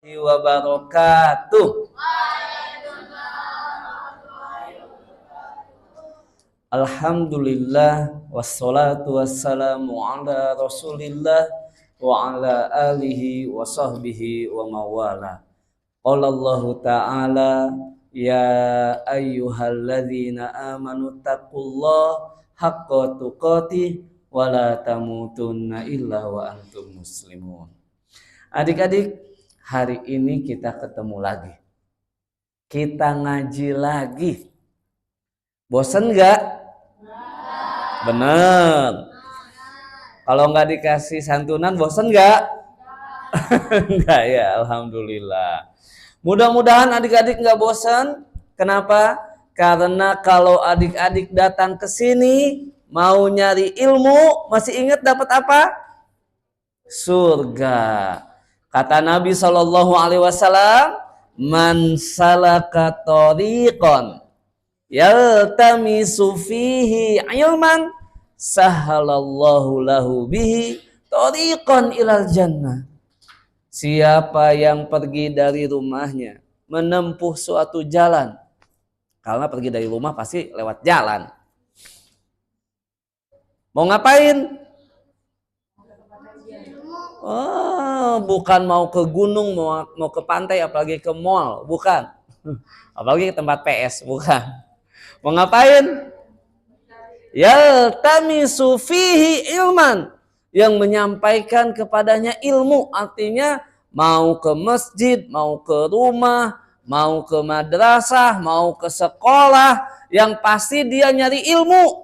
Wabarakatuh. Alhamdulillah wassalatu wassalamu ala Rasulillah wa ala alihi wa sahbihi wa mawala. Qala Allah Ta'ala ya ayyuhalladzina amanu taqullaha haqqa tuqatih wa la tamutunna illa wa antum muslimun. Adik-adik, hari ini kita ketemu lagi. Kita ngaji lagi. Bosen gak? Bener. Kalau nggak dikasih santunan bosen gak? Enggak ya, alhamdulillah. Mudah-mudahan adik-adik nggak bosen. Kenapa? Karena kalau adik-adik datang ke sini mau nyari ilmu, masih ingat dapat apa? Surga. Kata Nabi SAW, man salaka tariqan yaltamisu fihi ilman sahalallahu lahu bihi tariqan ilal jannah. Siapa yang pergi dari rumahnya menempuh suatu jalan, karena pergi dari rumah pasti lewat jalan. Mau ngapain? Oh, bukan mau ke gunung, mau ke pantai, apalagi ke mall, bukan. Apalagi ke tempat PS, bukan. Mau ngapain? Yaltamisu fihi ilman, yang menyampaikan kepadanya ilmu, artinya mau ke masjid, mau ke rumah, mau ke madrasah, mau ke sekolah, yang pasti dia nyari ilmu,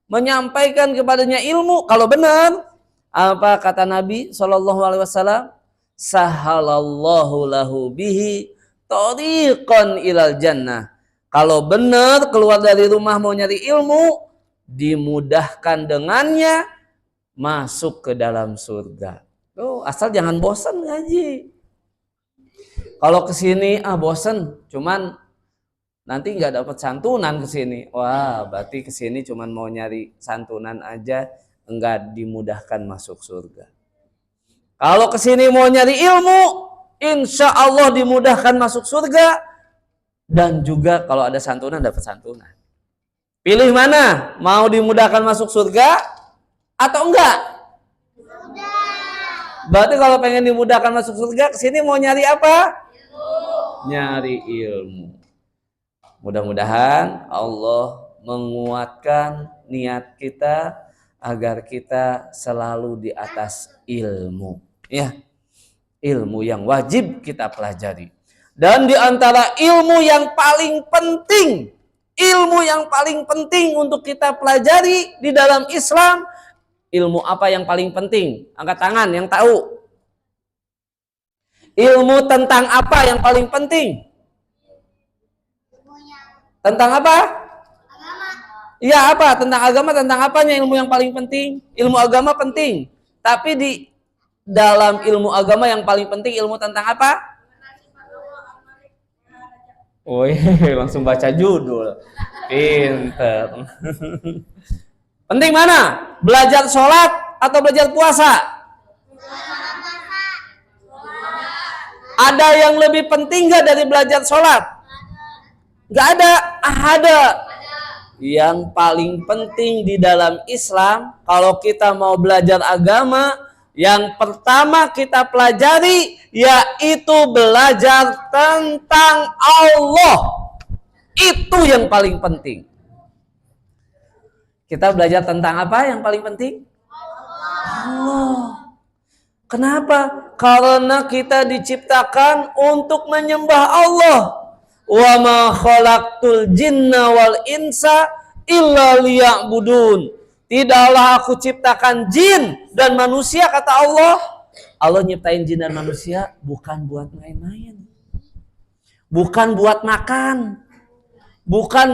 menyampaikan kepadanya ilmu. Kalau benar, apa kata Nabi SAW? Sahalallahu lahu bihi tariqan ilal jannah. Kalau benar keluar dari rumah mau nyari ilmu, dimudahkan dengannya masuk ke dalam surga. Tuh, asal jangan bosan ngaji. Kalau kesini bosan, cuman nanti nggak dapat santunan kesini. Wah, berarti kesini cuman mau nyari santunan aja, enggak dimudahkan masuk surga. Kalau kesini mau nyari ilmu, insya Allah dimudahkan masuk surga, dan juga kalau ada santunan dapat santunan. Pilih mana? Mau dimudahkan masuk surga atau enggak? Berarti kalau pengen dimudahkan masuk surga, kesini mau nyari apa? Ilmu. Nyari ilmu. Mudah-mudahan Allah menguatkan niat kita agar kita selalu di atas ilmu, ya, ilmu yang wajib kita pelajari. Dan di antara ilmu yang paling penting untuk kita pelajari di dalam Islam, ilmu apa yang paling penting? Angkat tangan yang tahu. Ilmu tentang apa yang paling penting? Tentang apa? Iya, apa? Tentang agama, tentang apanya ilmu yang paling penting? Ilmu agama penting. Tapi di dalam ilmu agama yang paling penting ilmu tentang apa? Woi, langsung baca judul. Pinter. Penting mana? Belajar sholat atau belajar puasa? Ada yang lebih penting gak dari belajar sholat? Gak ada. Ada. Yang paling penting di dalam Islam, kalau kita mau belajar agama, yang pertama kita pelajari yaitu belajar tentang Allah. Itu yang paling penting. Kita belajar tentang apa yang paling penting? Allah. Kenapa? Karena kita diciptakan untuk menyembah Allah. Wa ma khalaqtul jinna wal insa illa liya'budun. Tidaklah aku ciptakan jin dan manusia, kata Allah. Allah nyiptain jin dan manusia bukan buat main-main. Bukan buat makan. Bukan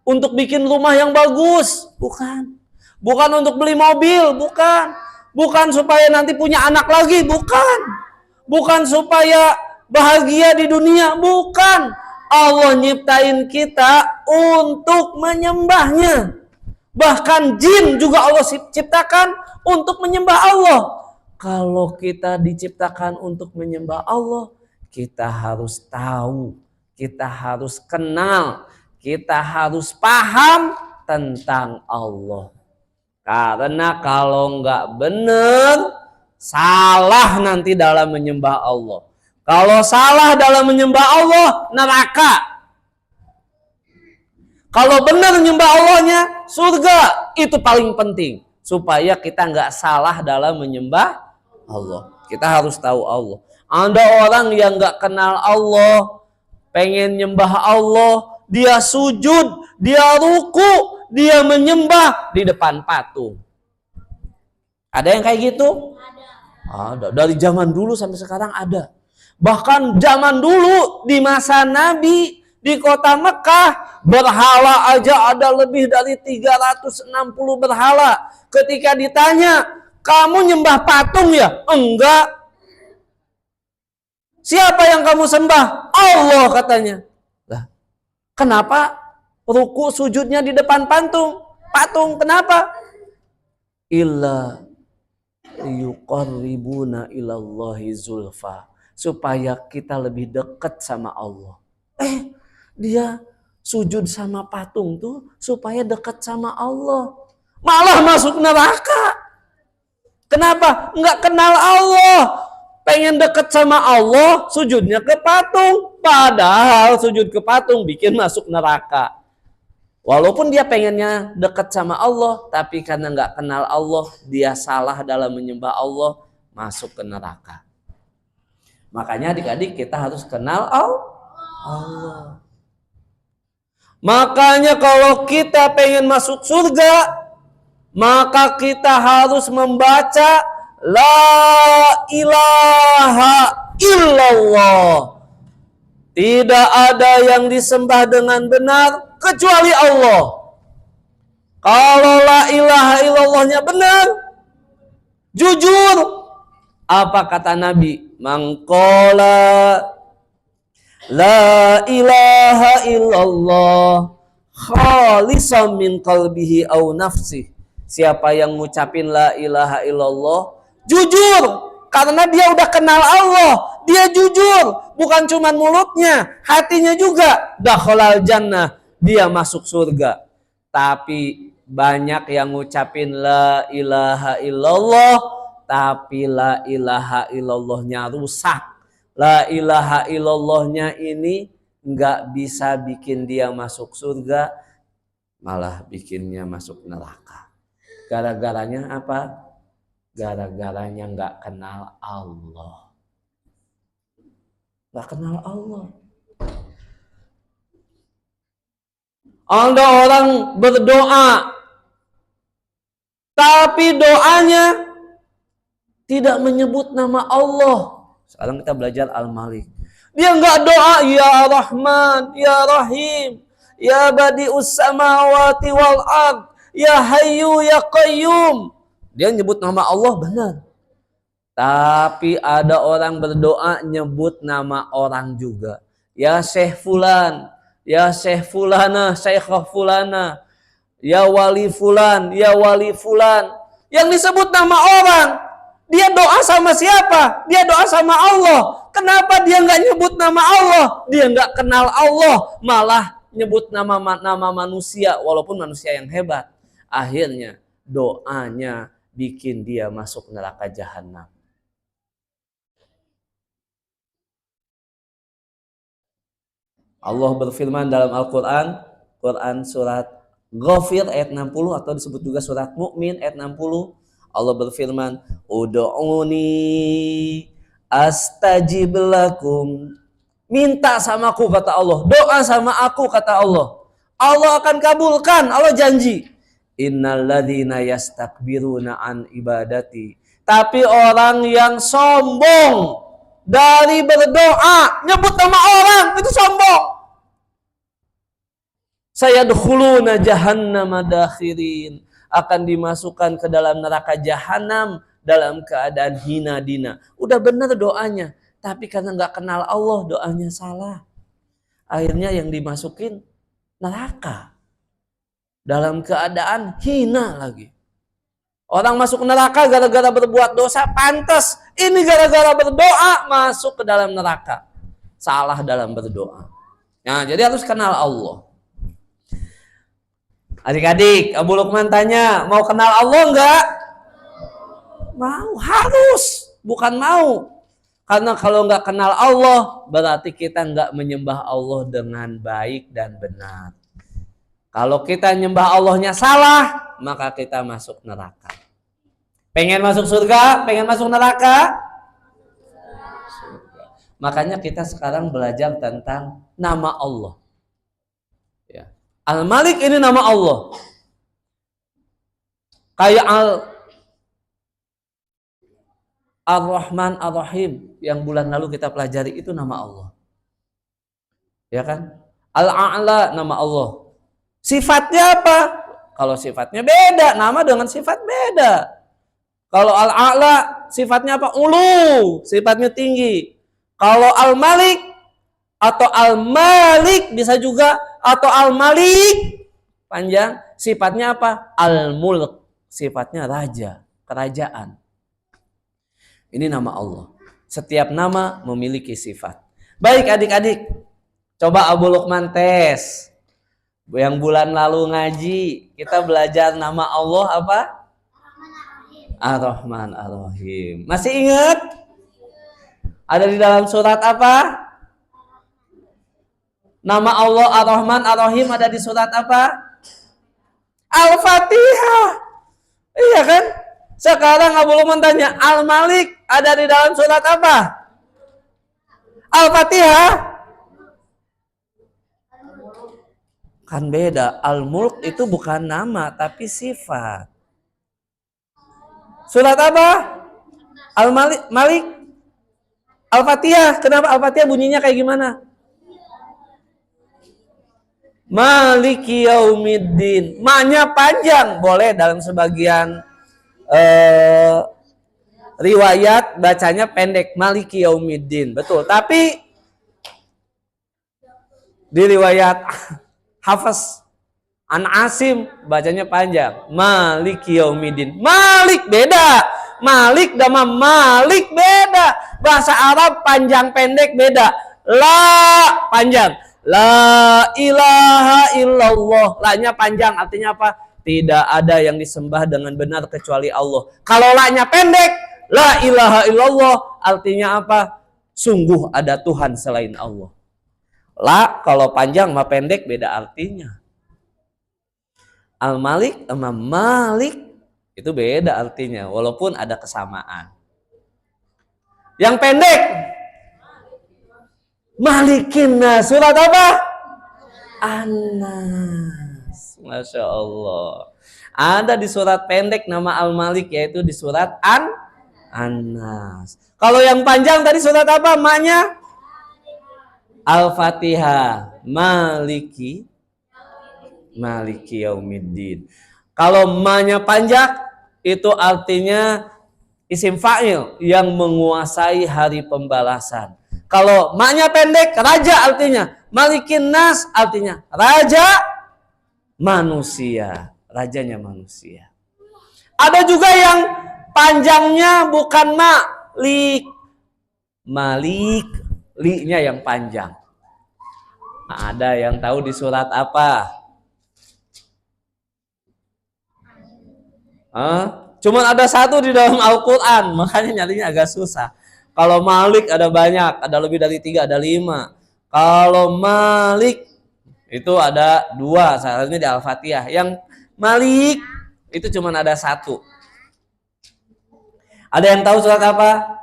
untuk bikin rumah yang bagus, bukan. Bukan untuk beli mobil, bukan. Bukan supaya nanti punya anak lagi, bukan. Bukan supaya bahagia di dunia, bukan. Allah nyiptain kita untuk menyembahnya. Bahkan jin juga Allah ciptakan untuk menyembah Allah. Kalau kita diciptakan untuk menyembah Allah, kita harus tahu, kita harus kenal, kita harus paham tentang Allah. Karena kalau nggak benar, salah nanti dalam menyembah Allah. Kalau salah dalam menyembah Allah, neraka. Kalau benar menyembah Allahnya, surga. Itu paling penting. Supaya kita nggak salah dalam menyembah Allah. Kita harus tahu Allah. Ada orang yang nggak kenal Allah, pengen nyembah Allah, dia sujud, dia ruku, dia menyembah di depan patung. Ada yang kayak gitu? Ada. Dari zaman dulu sampai sekarang ada. Bahkan zaman dulu di masa Nabi di kota Mekah, berhala aja ada lebih dari 360 berhala. Ketika ditanya, kamu nyembah patung ya? Enggak. Siapa yang kamu sembah? Allah katanya. Lah, kenapa ruku sujudnya di depan patung? Patung kenapa? Illa yuqarribuna ilallahi zulfa, supaya kita lebih dekat sama Allah. Dia sujud sama patung tuh supaya dekat sama Allah, malah masuk neraka. Kenapa? Enggak kenal Allah. Pengen dekat sama Allah, sujudnya ke patung. Padahal sujud ke patung bikin masuk neraka. Walaupun dia pengennya dekat sama Allah, tapi karena nggak kenal Allah, dia salah dalam menyembah Allah, masuk ke neraka. Makanya adik-adik kita harus kenal Allah. Makanya kalau kita pengen masuk surga, maka kita harus membaca La ilaha illallah. Tidak ada yang disembah dengan benar kecuali Allah. Kalau la ilaha illallahnya benar, jujur, apa kata Nabi? Mangqala la ilaha illallah khalisan min qalbihi aw nafsih. Siapa yang ngucapin la ilaha illallah jujur, karena dia udah kenal Allah, dia jujur, bukan cuma mulutnya, hatinya juga, dakhalal jannah, dia masuk surga. Tapi banyak yang ngucapin la ilaha illallah, tapi la ilaha illallahnya rusak. La ilaha illallahnya ini nggak bisa bikin dia masuk surga, malah bikinnya masuk neraka. Gara-garanya apa? Gara-garanya nggak kenal Allah. Nggak kenal Allah. Ada orang berdoa, tapi doanya tidak menyebut nama Allah. Sekarang kita belajar Al-Malik. Dia nggak doa, Ya Rahman, Ya Rahim, Ya Badi'us Samawati wal Ard, Ya Hayyu Ya Qayyum. Dia nyebut nama Allah benar. Tapi ada orang berdoa nyebut nama orang juga. Ya Syekh Fulan, Ya Syekh Fulana, Syekhah Fulana, Ya Wali Fulan, Ya Wali Fulan. Yang disebut nama orang. Dia doa sama siapa? Dia doa sama Allah. Kenapa dia nggak nyebut nama Allah? Dia nggak kenal Allah, malah nyebut nama manusia, walaupun manusia yang hebat. Akhirnya doanya bikin dia masuk neraka jahanam. Allah berfirman dalam Al-Quran, Quran surat Ghafir ayat 60 atau disebut juga surat Mukmin ayat 60. Allah berfirman, Ud'uni astajib lakum. Minta sama aku kata Allah, doa sama aku kata Allah. Allah akan kabulkan, Allah janji. Innalladzina yastakbiruna an ibadati. Tapi orang yang sombong dari berdoa, nyebut nama orang, itu sombong. Sayadkhuluna jahannama dakhirin. Akan dimasukkan ke dalam neraka jahanam dalam keadaan hina dina. Udah benar doanya, tapi karena nggak kenal Allah, doanya salah. Akhirnya yang dimasukin neraka dalam keadaan hina lagi. Orang masuk neraka gara-gara berbuat dosa, pantas. Ini gara-gara berdoa masuk ke dalam neraka. salah dalam berdoa. Nah, jadi harus kenal Allah. Adik-adik, Abu Lukman tanya, mau kenal Allah enggak? Mau, harus, bukan mau. Karena kalau enggak kenal Allah, berarti kita enggak menyembah Allah dengan baik dan benar. Kalau kita nyembah Allahnya salah, maka kita masuk neraka. Pengen masuk surga? Pengen masuk neraka? Surga. Makanya kita sekarang belajar tentang nama Allah. Ya. Al-Malik ini nama Allah. Kayak Ar-Rahman Ar-Rahim yang bulan lalu kita pelajari itu nama Allah. Ya kan? Al-A'la nama Allah. Sifatnya apa? Kalau sifatnya beda, nama dengan sifat beda. Kalau Al-A'la sifatnya apa? Ulu, sifatnya tinggi. Kalau Al-Malik atau Al-Malik bisa juga, atau Al-Malik panjang, sifatnya apa? Al-Mulk, sifatnya raja, kerajaan. Ini nama Allah. Setiap nama memiliki sifat. Baik adik-adik, coba Abu Lukman tes. Yang bulan lalu ngaji, kita belajar nama Allah apa? Ar-Rahman Ar-Rahim. Masih ingat? Ada di dalam surat apa? Nama Allah Ar-Rahman Ar-Rahim ada di surat apa? Al-Fatihah. Iya kan? Sekarang Abu Lukman tanya, Al-Malik ada di dalam surat apa? Al-Fatihah. Kan beda. Al-Mulk itu bukan nama tapi sifat. Surat apa? Al-Malik, Malik. Al-Fatihah. Kenapa Al-Fatihah bunyinya kayak gimana? Maliki yaumiddin. Ma-nya panjang, boleh dalam sebagian riwayat bacanya pendek, Maliki yaumiddin. Betul, tapi di riwayat Hafs An Asim bacanya panjang, Maliki yaumiddin. Malik beda. Malik sama Malik beda. Bahasa Arab panjang pendek beda. La panjang. La ilaha illallah. La-nya panjang artinya apa? Tidak ada yang disembah dengan benar kecuali Allah. Kalau la-nya pendek, la ilaha illallah artinya apa? Sungguh ada Tuhan selain Allah. La kalau panjang sama pendek beda artinya. Al-Malik sama Malik itu beda artinya walaupun ada kesamaan. Yang pendek Malikin Nas, surat apa? An-Nas. Masya Allah. Ada di surat pendek nama Al-Malik yaitu di surat An-Nas. Kalau yang panjang tadi surat apa? Maknya Al-Fatihah. Maliki yaumiddin. Kalau ma-nya panjang itu artinya isim fa'il yang menguasai hari pembalasan. Kalau ma-nya pendek, raja artinya. Malikin Nas artinya raja manusia. Rajanya manusia. Ada juga yang panjangnya bukan Malik. Malik, li-nya yang panjang. Nah, ada yang tahu di surat apa? Cuman ada satu di dalam Al-Quran, makanya nyarinya agak susah. Kalau Malik ada banyak, ada lebih dari 3, ada 5. Kalau Malik itu ada 2, salah satunya di Al-Fatihah. Yang Malik itu cuman ada 1. Ada yang tahu surat apa?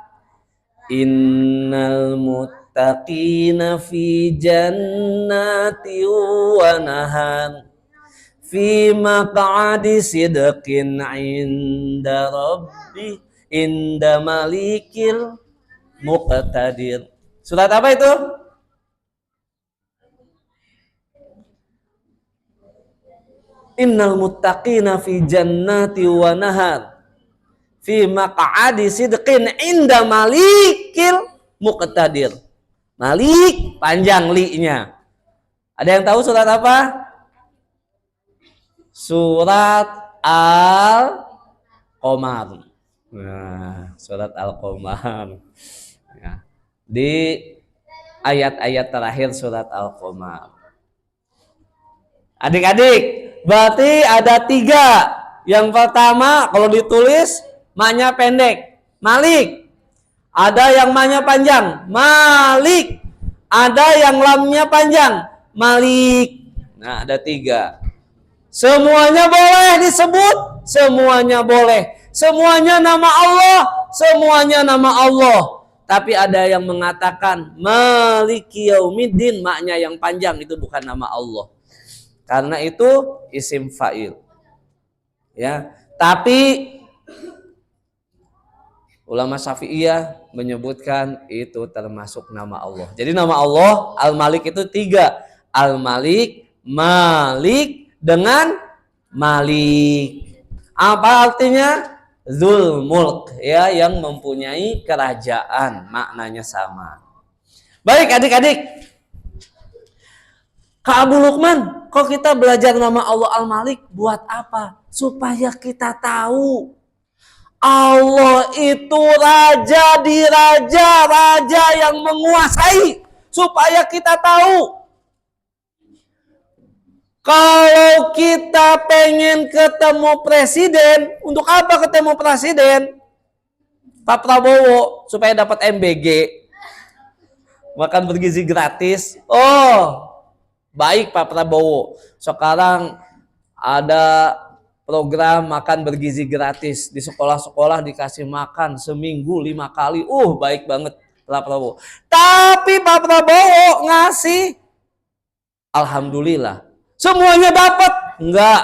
Innal muttaqina fi jannati wa nahar. Fi maq'adi sidqin inda rabbi inda malikil muqtadir. Surat apa itu? Innal muttaqina fi jannati wa nahar fi maq'adi sidqin inda malikil muqtadir. Malik panjang li-nya. Ada yang tahu surat apa? Surat Al-Qamar. Nah, surat Al-Qamar. Ya. Di ayat-ayat terakhir surat Al-Qamar. Adik-adik, berarti ada 3. Yang pertama kalau ditulis maknya pendek, Malik. Ada yang maknya panjang, Malik. Ada yang lamnya panjang, Malik. Nah, ada 3. Semuanya boleh disebut, semuanya boleh. Semuanya nama Allah, semuanya nama Allah. Tapi ada yang mengatakan Maliki Yaumiddin, maknya yang panjang itu bukan nama Allah. Karena itu isim fa'il. Ya, tapi ulama Syafi'iyah menyebutkan itu termasuk nama Allah. Jadi nama Allah Al-Malik itu 3. Al-Malik, Malik dengan Malik. Apa artinya? Dzul Mulk, ya, yang mempunyai kerajaan, maknanya sama. Baik adik-adik, Kak Abu Lukman, kok kita belajar nama Allah Al-Malik buat apa? Supaya kita tahu Allah itu raja di raja, raja yang menguasai. Supaya kita tahu. Kalau kita pengen ketemu presiden, untuk apa ketemu presiden? Pak Prabowo, supaya dapat MBG. Makan bergizi gratis. Oh, baik Pak Prabowo. Sekarang ada program makan bergizi gratis di sekolah-sekolah, dikasih makan seminggu 5 kali. Baik banget Pak Prabowo. Tapi Pak Prabowo ngasih, alhamdulillah. Semuanya dapat? Enggak.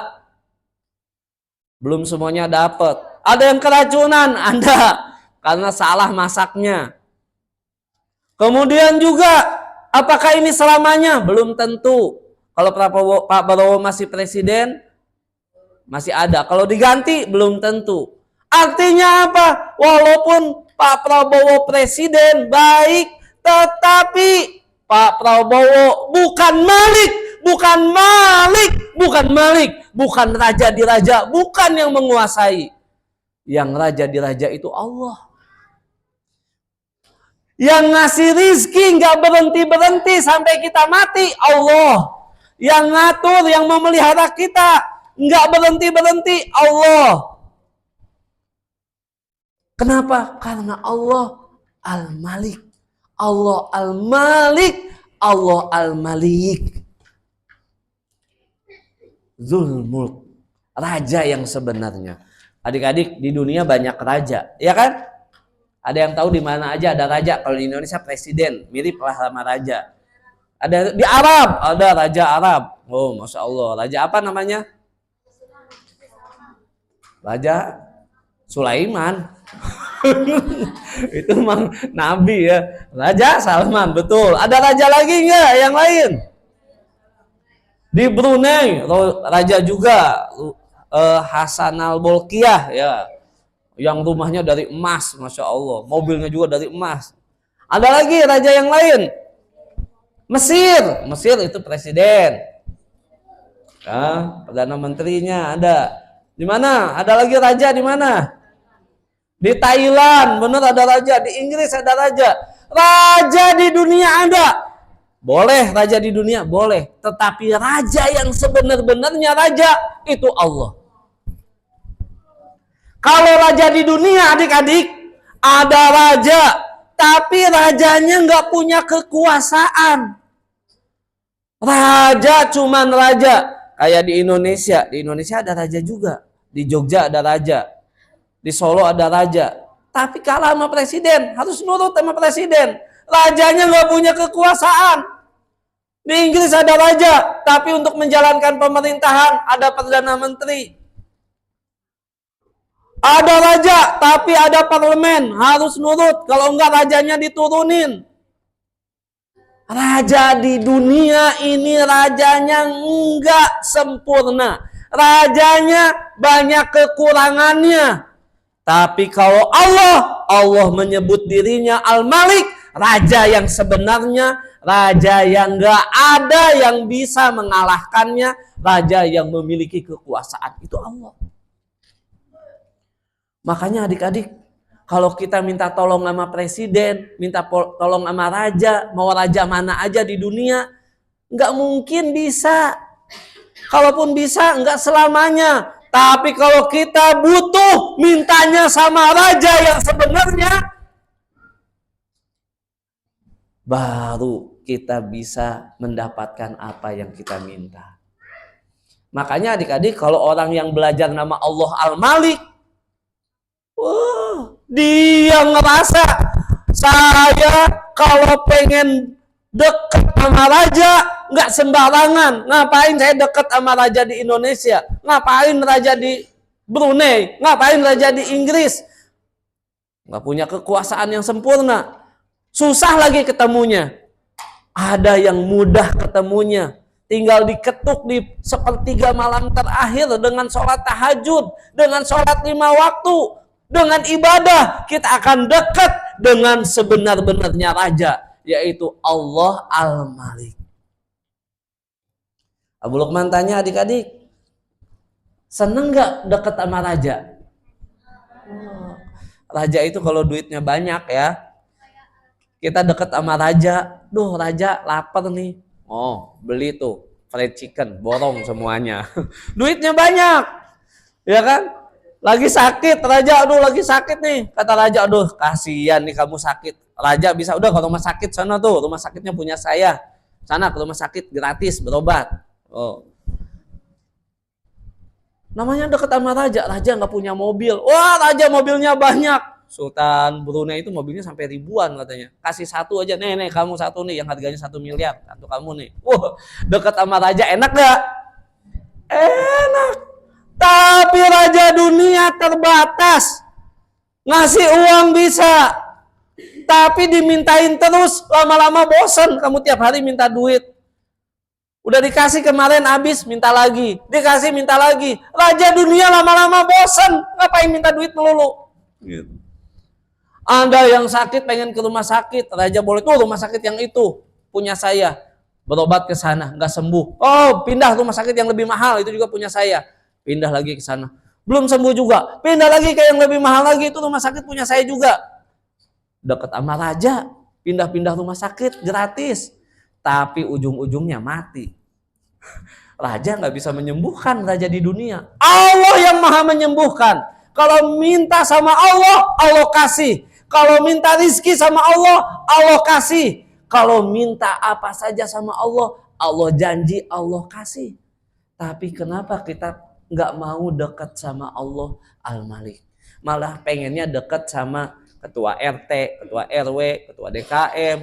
Belum semuanya dapat. Ada yang keracunan? Ada. Karena salah masaknya. Kemudian juga, apakah ini selamanya? Belum tentu. Kalau Pak Prabowo masih presiden, masih ada. Kalau diganti, belum tentu. Artinya apa? Walaupun Pak Prabowo presiden baik, tetapi Pak Prabowo bukan Malik, bukan Malik, bukan Malik, bukan raja di raja, bukan yang menguasai. Yang raja di raja itu Allah. Yang ngasih rizki nggak berhenti-berhenti sampai kita mati, Allah. Yang ngatur, yang memelihara kita nggak berhenti-berhenti, Allah. Kenapa? Karena Allah Al-Malik. Allah Al-Malik, Allah Al-Malik. Dzul Mulk, raja yang sebenarnya. Adik-adik, di dunia banyak raja, ya kan? Ada yang tahu di mana aja ada raja? Kalau di Indonesia presiden, mirip lah sama raja. Ada di Arab, ada raja Arab. Oh, masya Allah. Raja apa namanya? Raja Sulaiman. Itu memang nabi ya. Raja Salman, betul. Ada raja lagi nggak yang lain? Di Brunei, raja juga Hasan al-Bolkiah ya. Yang rumahnya dari emas, masya Allah. Mobilnya juga dari emas. Ada lagi raja yang lain. Mesir, Mesir itu presiden. Perdana menterinya ada. Di mana? Ada lagi raja di mana? Di Thailand, benar ada raja. Di Inggris ada raja. Raja di dunia ada. Boleh raja di dunia, boleh. Tetapi raja yang sebenar-benarnya raja itu Allah. Kalau raja di dunia, adik-adik, ada raja, tapi rajanya nggak punya kekuasaan. Raja cuman raja. Kayak di Indonesia ada raja juga. Di Jogja ada raja. Di Solo ada raja. Tapi kalah sama presiden, harus nurut sama presiden. Rajanya nggak punya kekuasaan. Di Inggris ada raja, tapi untuk menjalankan pemerintahan ada perdana menteri. Ada raja, tapi ada parlemen, harus nurut. Kalau enggak rajanya diturunin. Raja di dunia ini rajanya enggak sempurna. Rajanya banyak kekurangannya. Tapi kalau Allah menyebut dirinya Al-Malik, raja yang sebenarnya, raja yang enggak ada yang bisa mengalahkannya, raja yang memiliki kekuasaan, itu Allah. Makanya adik-adik, Kalau kita minta tolong sama presiden, minta tolong sama raja, mau raja mana aja di dunia, nggak mungkin bisa. Kalaupun bisa, nggak selamanya. Tapi kalau kita butuh mintanya sama raja yang sebenarnya, baru kita bisa mendapatkan apa yang kita minta. Makanya adik-adik, kalau orang yang belajar nama Allah Al-Malik, dia ngerasa saya kalau pengen deket sama raja nggak sembarangan. Ngapain saya deket sama raja di Indonesia? Ngapain raja di Brunei? Ngapain raja di Inggris? Nggak punya kekuasaan yang sempurna. Susah lagi ketemunya. Ada yang mudah ketemunya. Tinggal diketuk di sepertiga malam terakhir dengan sholat tahajud, dengan sholat 5 waktu, dengan ibadah, kita akan dekat dengan sebenar-benarnya raja, yaitu Allah Al-Malik. Abu Lukman tanya adik-adik, seneng gak dekat sama raja? Raja itu kalau duitnya banyak ya, kita dekat sama raja, duh raja lapar nih, oh beli tuh fried chicken, borong semuanya. Duitnya banyak, ya kan? Lagi sakit, raja, aduh lagi sakit nih. Kata raja, aduh kasihan nih kamu sakit. Raja bisa, udah ke rumah sakit sana tuh, rumah sakitnya punya saya. Sana ke rumah sakit gratis berobat. Oh. Namanya dekat sama raja, raja nggak punya mobil. Wah raja mobilnya banyak. Sultan Brunei itu mobilnya sampai ribuan katanya. Kasih satu aja, nih kamu satu nih yang harganya 1 miliar. Satu kamu nih. Wah dekat sama raja enak gak? Enak. Tapi raja dunia terbatas. Ngasih uang bisa. Tapi dimintain terus, lama-lama bosan. Kamu tiap hari minta duit. Udah dikasih kemarin habis, minta lagi. Dikasih minta lagi. Raja dunia lama-lama bosan. Ngapain minta duit melulu? Gitu. Anda yang sakit pengen ke rumah sakit, raja boleh tuh rumah sakit yang itu punya saya. Berobat ke sana, nggak sembuh. Oh, pindah rumah sakit yang lebih mahal, itu juga punya saya. Pindah lagi ke sana. Belum sembuh juga. Pindah lagi ke yang lebih mahal lagi, itu rumah sakit punya saya juga. Dekat sama raja, pindah-pindah rumah sakit gratis. Tapi ujung-ujungnya mati. Raja nggak bisa menyembuhkan raja di dunia. Allah yang maha menyembuhkan. Kalau minta sama Allah, Allah kasih. Kalau minta rizki sama Allah, Allah kasih. Kalau minta apa saja sama Allah, Allah janji, Allah kasih. Tapi kenapa kita nggak mau dekat sama Allah Al-Malik? Malah pengennya dekat sama ketua RT, ketua RW, ketua DKM,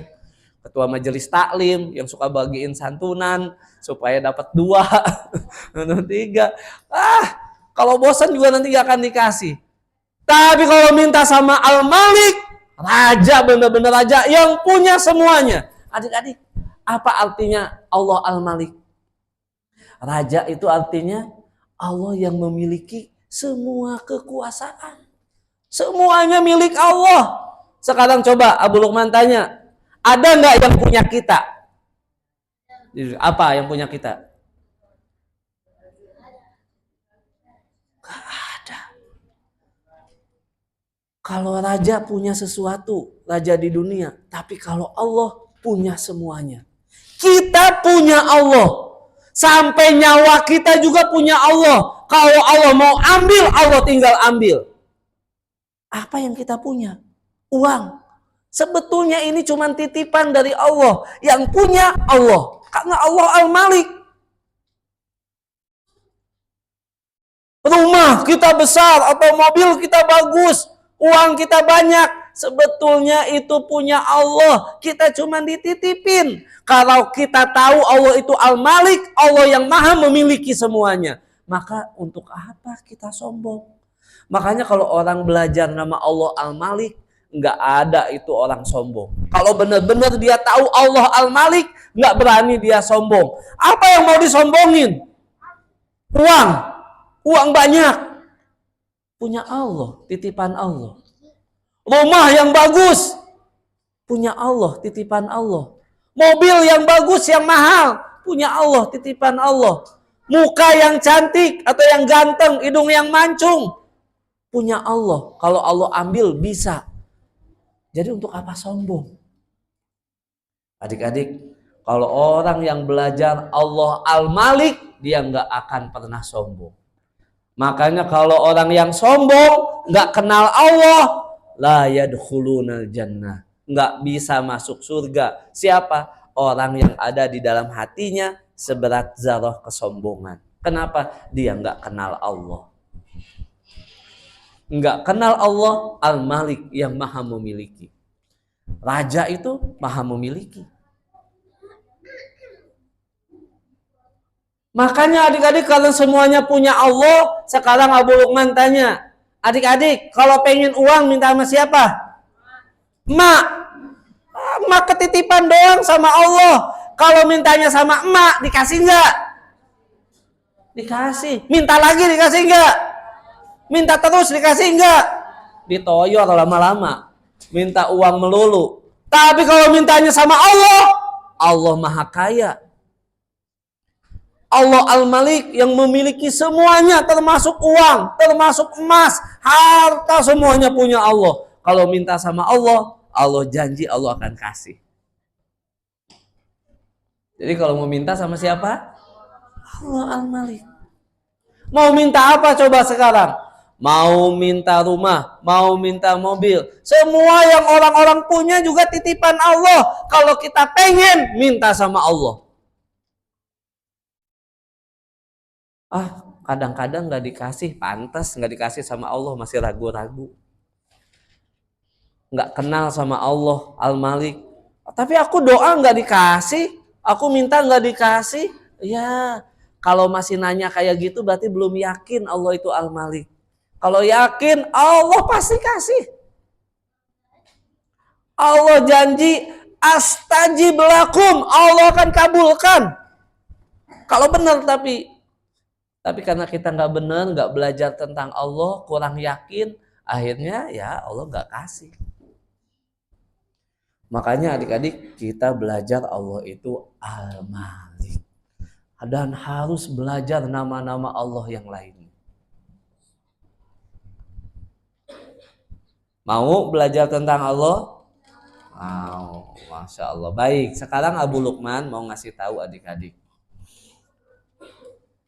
ketua majelis taklim yang suka bagiin santunan supaya dapat 2 atau 3. Kalau bosan juga nanti gak akan dikasih. Tapi kalau minta sama Al-Malik, raja, benar-benar raja yang punya semuanya. Adik-adik, apa artinya Allah Al-Malik? Raja itu artinya Allah yang memiliki semua kekuasaan. Semuanya milik Allah. Sekarang coba Abu Lukman tanya, ada nggak yang punya kita? Apa yang punya kita? Kalau raja punya sesuatu, raja di dunia. Tapi kalau Allah punya semuanya. Kita punya Allah. Sampai nyawa kita juga punya Allah. Kalau Allah mau ambil, Allah tinggal ambil. Apa yang kita punya? Uang. Sebetulnya ini cuma titipan dari Allah. Yang punya Allah. Karena Allah Al-Malik. Rumah kita besar atau mobil kita bagus. Uang kita banyak, sebetulnya itu punya Allah. Kita cuma dititipin. Kalau kita tahu Allah itu Al-Malik, Allah yang maha memiliki semuanya, maka untuk apa kita sombong? Makanya kalau orang belajar nama Allah Al-Malik, nggak ada itu orang sombong. Kalau benar-benar dia tahu Allah Al-Malik, nggak berani dia sombong. Apa yang mau disombongin? Uang. Uang banyak. Punya Allah, titipan Allah. Rumah yang bagus, punya Allah, titipan Allah. Mobil yang bagus, yang mahal, punya Allah, titipan Allah. Muka yang cantik atau yang ganteng, hidung yang mancung, punya Allah. Kalau Allah ambil bisa. Jadi untuk apa sombong? Adik-adik, kalau orang yang belajar Allah Al-Malik, dia nggak akan pernah sombong. Makanya kalau orang yang sombong, nggak kenal Allah, la yadkhulunal jannah, nggak bisa masuk surga. Siapa? Orang yang ada di dalam hatinya seberat zarah kesombongan. Kenapa? Dia nggak kenal Allah. Nggak kenal Allah Al-Malik yang maha memiliki. Raja itu maha memiliki. Makanya adik-adik kalau semuanya punya Allah, sekarang Abu Lukman tanya, adik-adik kalau pengen uang minta sama siapa? Emak. Emak ketitipan doang sama Allah. Kalau mintanya sama emak, dikasih enggak? Dikasih. Minta lagi dikasih enggak? Minta terus dikasih enggak? Ditoyor lama-lama. Minta uang melulu. Tapi kalau mintanya sama Allah, Allah maha kaya. Allah Al-Malik yang memiliki semuanya, termasuk uang, termasuk emas, harta, semuanya punya Allah. Kalau minta sama Allah, Allah janji Allah akan kasih. Jadi kalau mau minta sama siapa? Allah Al-Malik. Mau minta apa coba sekarang? Mau minta rumah, mau minta mobil. Semua yang orang-orang punya juga titipan Allah. Kalau kita pengen, minta sama Allah. Kadang-kadang gak dikasih, pantas gak dikasih sama Allah, masih ragu-ragu. Gak kenal sama Allah Al-Malik. Tapi aku doa gak dikasih, aku minta gak dikasih. Ya, kalau masih nanya kayak gitu berarti belum yakin Allah itu Al-Malik. Kalau yakin, Allah pasti kasih. Allah janji, astajib lakum, Allah akan kabulkan. Kalau benar tapi karena kita nggak benar, nggak belajar tentang Allah, kurang yakin, akhirnya ya Allah nggak kasih. Makanya adik-adik kita belajar Allah itu Al-Malik. Dan harus belajar nama-nama Allah yang lain. Mau belajar tentang Allah? Mau, Masya Allah. Baik, sekarang Abu Lukman mau ngasih tahu adik-adik.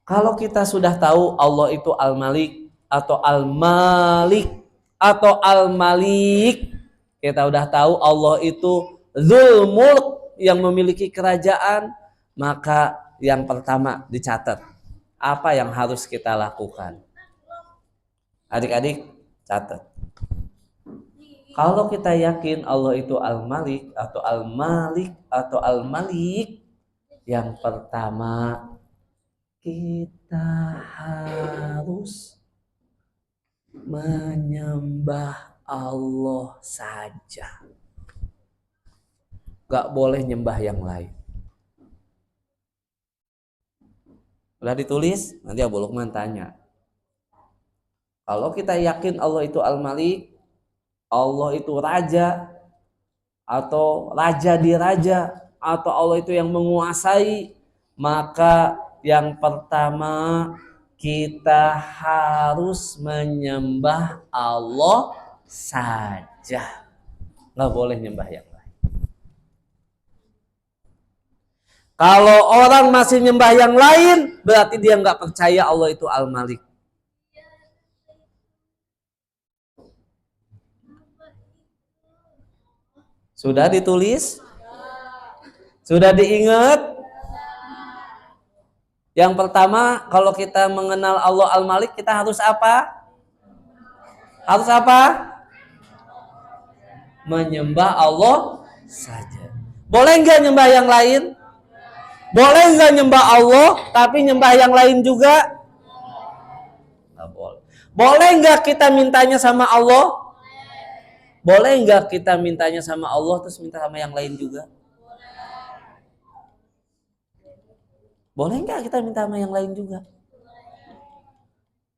Kalau kita sudah tahu Allah itu Al-Malik atau Al-Malik atau Al-Malik, kita udah tahu Allah itu Dzul Mulk yang memiliki kerajaan, maka yang pertama dicatat, apa yang harus kita lakukan? Adik-adik catat. Kalau kita yakin Allah itu Al-Malik atau Al-Malik atau Al-Malik, yang pertama kita harus menyembah Allah saja. Gak boleh nyembah yang lain. Udah ditulis? Nanti Abu Lukman tanya. Kalau kita yakin Allah itu Al-Malik, Allah itu raja, atau raja di raja, atau Allah itu yang menguasai, maka yang pertama kita harus menyembah Allah saja. Nggak boleh nyembah yang lain. Kalau orang masih nyembah yang lain, berarti dia nggak percaya Allah itu Al-Malik. Sudah ditulis? Sudah diingat? Yang pertama, kalau kita mengenal Allah Al-Malik, kita harus apa? Harus apa? Menyembah Allah saja. Boleh nggak nyembah yang lain? Boleh nggak nyembah Allah, tapi nyembah yang lain juga? Nggak boleh. Boleh nggak kita mintanya sama Allah? Boleh nggak kita mintanya sama Allah, terus minta sama yang lain juga? Boleh nggak kita minta sama yang lain juga?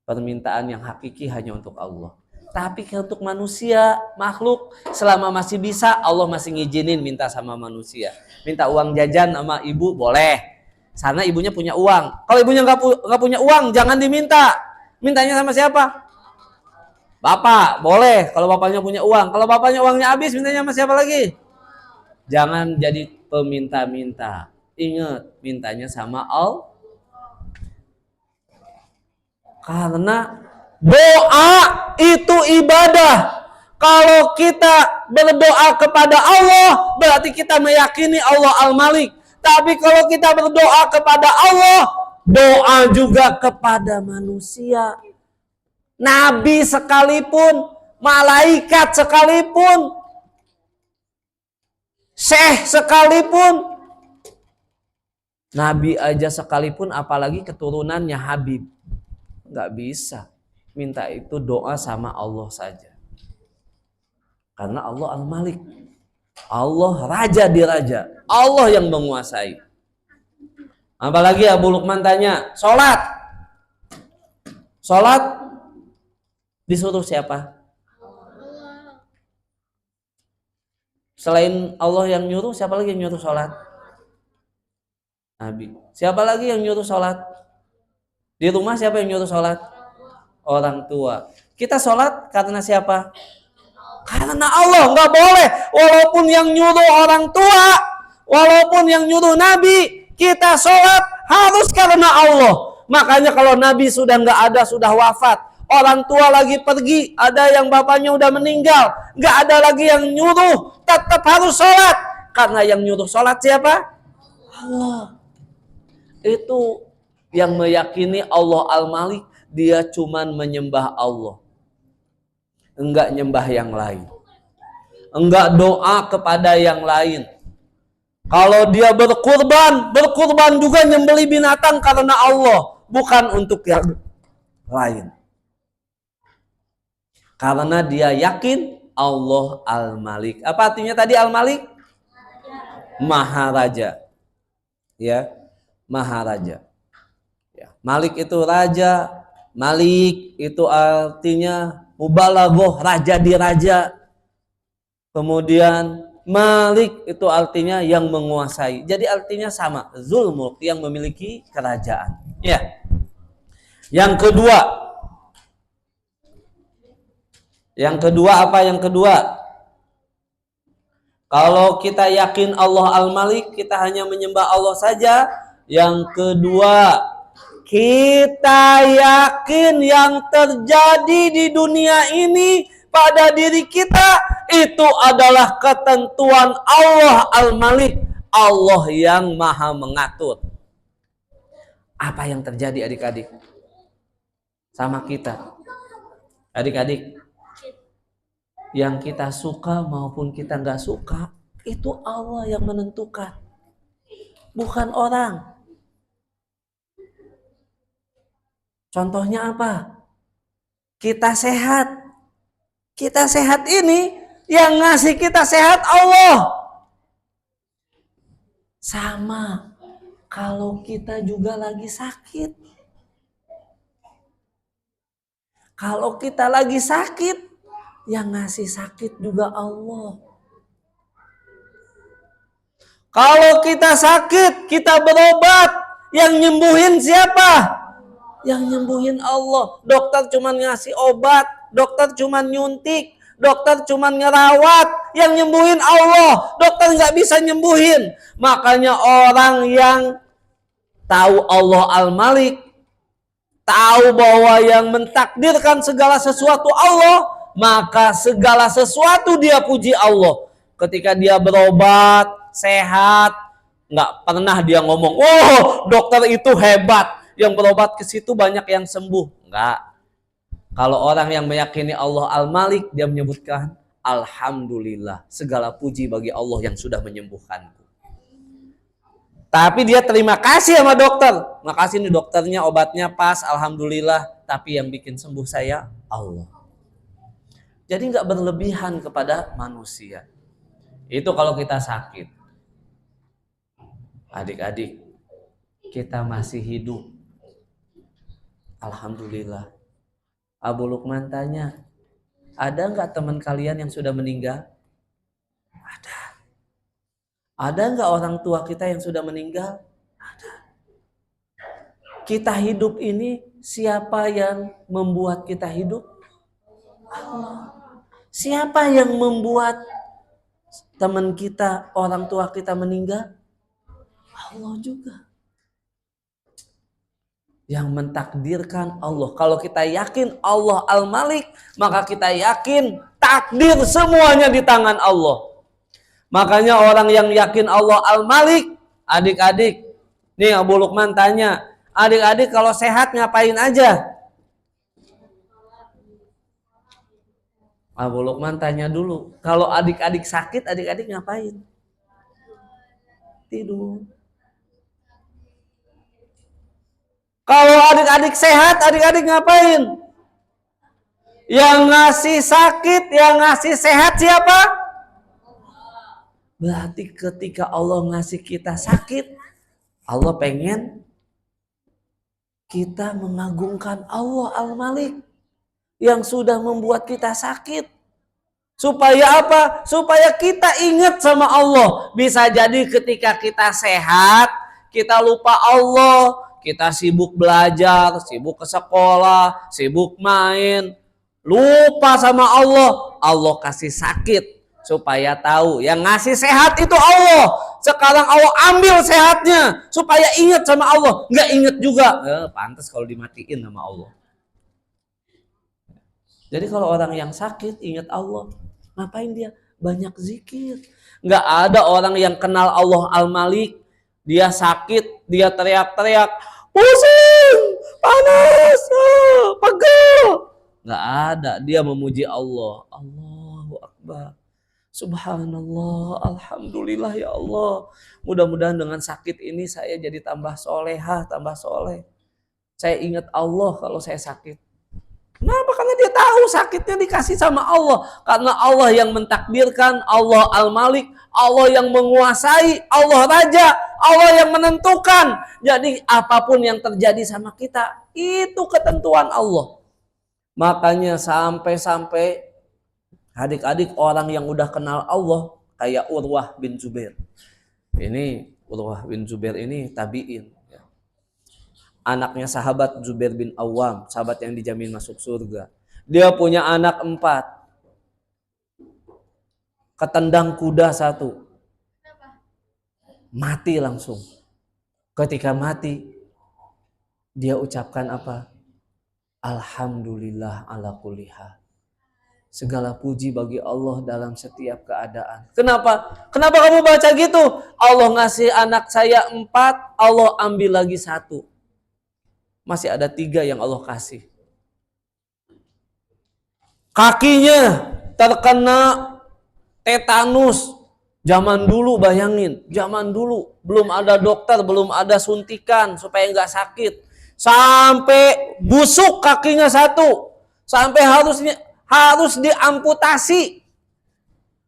Permintaan yang hakiki hanya untuk Allah. Tapi untuk manusia, makhluk, selama masih bisa, Allah masih ngizinin minta sama manusia. Minta uang jajan sama ibu boleh, karena ibunya punya uang. Kalau ibunya nggak punya uang, jangan diminta. Mintanya sama siapa? Bapak boleh kalau bapaknya punya uang. Kalau bapaknya uangnya habis, mintanya sama siapa lagi? Jangan jadi peminta-minta. Ingat, mintanya sama Allah. Karena doa itu ibadah. Kalau kita berdoa kepada Allah, berarti kita meyakini Allah Al-Malik. Tapi kalau kita berdoa kepada Allah, doa juga kepada manusia. Nabi sekalipun, malaikat sekalipun, syekh sekalipun, Nabi aja sekalipun, apalagi keturunannya Habib. Nggak bisa. Minta itu doa sama Allah saja. Karena Allah Al-Malik. Allah raja di raja. Allah yang menguasai. Apalagi Abu Lukman tanya, sholat. Sholat disuruh siapa? Selain Allah yang nyuruh, siapa lagi yang nyuruh sholat? Nabi. Siapa lagi yang nyuruh sholat? Di rumah siapa yang nyuruh sholat? Orang tua. Kita sholat karena siapa? Karena Allah. Nggak boleh. Walaupun yang nyuruh orang tua, walaupun yang nyuruh Nabi, kita sholat harus karena Allah. Makanya kalau Nabi sudah nggak ada, sudah wafat, orang tua lagi pergi, ada yang bapaknya udah meninggal, nggak ada lagi yang nyuruh, tetap harus sholat. Karena yang nyuruh sholat siapa? Allah. Itu yang meyakini Allah Al-Malik, dia cuman menyembah Allah. Enggak nyembah yang lain. Enggak doa kepada yang lain. Kalau dia berkurban juga nyembeli binatang karena Allah, bukan untuk yang lain. Karena dia yakin Allah Al-Malik. Apa artinya tadi Al-Malik? Maharaja. Ya, Maharaja. Ya, Malik itu raja, Malik itu artinya mubalaghah, raja di raja. Kemudian Malik itu artinya yang menguasai. Jadi artinya sama, Dzul Mulk, yang memiliki kerajaan. Ya. Yang kedua apa yang kedua? Kalau kita yakin Allah Al-Malik, kita hanya menyembah Allah saja. Yang kedua, kita yakin yang terjadi di dunia ini pada diri kita itu adalah ketentuan Allah Al-Malik, Allah yang maha mengatur. Apa yang terjadi adik-adik sama kita? Adik-adik, yang kita suka maupun kita nggak suka, itu Allah yang menentukan, bukan orang. Contohnya apa? Kita sehat. Kita sehat ini, yang ngasih kita sehat Allah. Sama kalau kita juga lagi sakit. Kalau kita lagi sakit, yang ngasih sakit juga Allah. Kalau kita sakit, kita berobat, yang nyembuhin siapa? Yang nyembuhin Allah. Dokter cuma ngasih obat, dokter cuma nyuntik, dokter cuma ngerawat, yang nyembuhin Allah. Dokter nggak bisa nyembuhin. Makanya orang yang tahu Allah Al-Malik, tahu bahwa yang mentakdirkan segala sesuatu Allah, maka segala sesuatu dia puji Allah. Ketika dia berobat, sehat, nggak pernah dia ngomong, "Oh, dokter itu hebat, yang berobat ke situ banyak yang sembuh." Enggak. Kalau orang yang meyakini Allah Al-Malik, dia menyebutkan, "Alhamdulillah, segala puji bagi Allah yang sudah menyembuhkanku." Tapi dia terima kasih sama dokter. Makasih nih dokternya, obatnya pas, alhamdulillah. Tapi yang bikin sembuh saya Allah. Jadi nggak berlebihan kepada manusia. Itu kalau kita sakit. Adik-adik, kita masih hidup. Alhamdulillah. Abu Lukman tanya, ada nggak teman kalian yang sudah meninggal? Ada. Ada nggak orang tua kita yang sudah meninggal? Ada. Kita hidup ini, siapa yang membuat kita hidup? Allah. Siapa yang membuat teman kita, orang tua kita meninggal? Allah juga. Yang mentakdirkan Allah. Kalau kita yakin Allah Al-Malik, maka kita yakin takdir semuanya di tangan Allah. Makanya orang yang yakin Allah Al-Malik, adik-adik, nih Abu Lukman tanya, adik-adik kalau sehat ngapain aja? Abu Lukman tanya dulu, kalau adik-adik sakit, adik-adik ngapain? Tidur. Kalau adik-adik sehat, adik-adik ngapain? Yang ngasih sakit, yang ngasih sehat siapa? Berarti ketika Allah ngasih kita sakit, Allah pengen kita mengagungkan Allah Al-Malik yang sudah membuat kita sakit. Supaya apa? Supaya kita ingat sama Allah. Bisa jadi ketika kita sehat, kita lupa Allah. Kita sibuk belajar, sibuk ke sekolah, sibuk main, lupa sama Allah. Allah kasih sakit supaya tahu yang ngasih sehat itu Allah. Sekarang Allah ambil sehatnya supaya ingat sama Allah. Nggak ingat juga, pantas kalau dimatiin sama Allah. Jadi kalau orang yang sakit ingat Allah, ngapain dia? Banyak zikir. Nggak ada orang yang kenal Allah Al-Malik, dia sakit, dia teriak-teriak, pusing, panas, pegel. Nggak ada, dia memuji Allah. Allahu Akbar. Subhanallah, Alhamdulillah ya Allah. Mudah-mudahan dengan sakit ini saya jadi tambah solehah, tambah soleh. Saya ingat Allah kalau saya sakit. Kenapa? Karena dia tahu sakitnya dikasih sama Allah. Karena Allah yang mentakdirkan, Allah Al-Malik, Allah yang menguasai, Allah Raja, Allah yang menentukan. Jadi apapun yang terjadi sama kita, itu ketentuan Allah. Makanya sampai-sampai adik-adik orang yang udah kenal Allah, kayak Urwah bin Zubair. Ini Urwah bin Zubair ini tabi'in. Anaknya sahabat Zubair bin Awam, sahabat yang dijamin masuk surga. Dia punya anak 4. Ketendang kuda 1. Mati langsung. Ketika mati, dia ucapkan apa? Alhamdulillah ala kulli hal. Segala puji bagi Allah dalam setiap keadaan. Kenapa? Kenapa kamu baca gitu? Allah ngasih anak saya 4, Allah ambil lagi 1. Masih ada 3 yang Allah kasih. Kakinya terkena tetanus. Zaman dulu bayangin, zaman dulu belum ada dokter, belum ada suntikan supaya nggak sakit. Sampai busuk kakinya 1. Sampai harus diamputasi.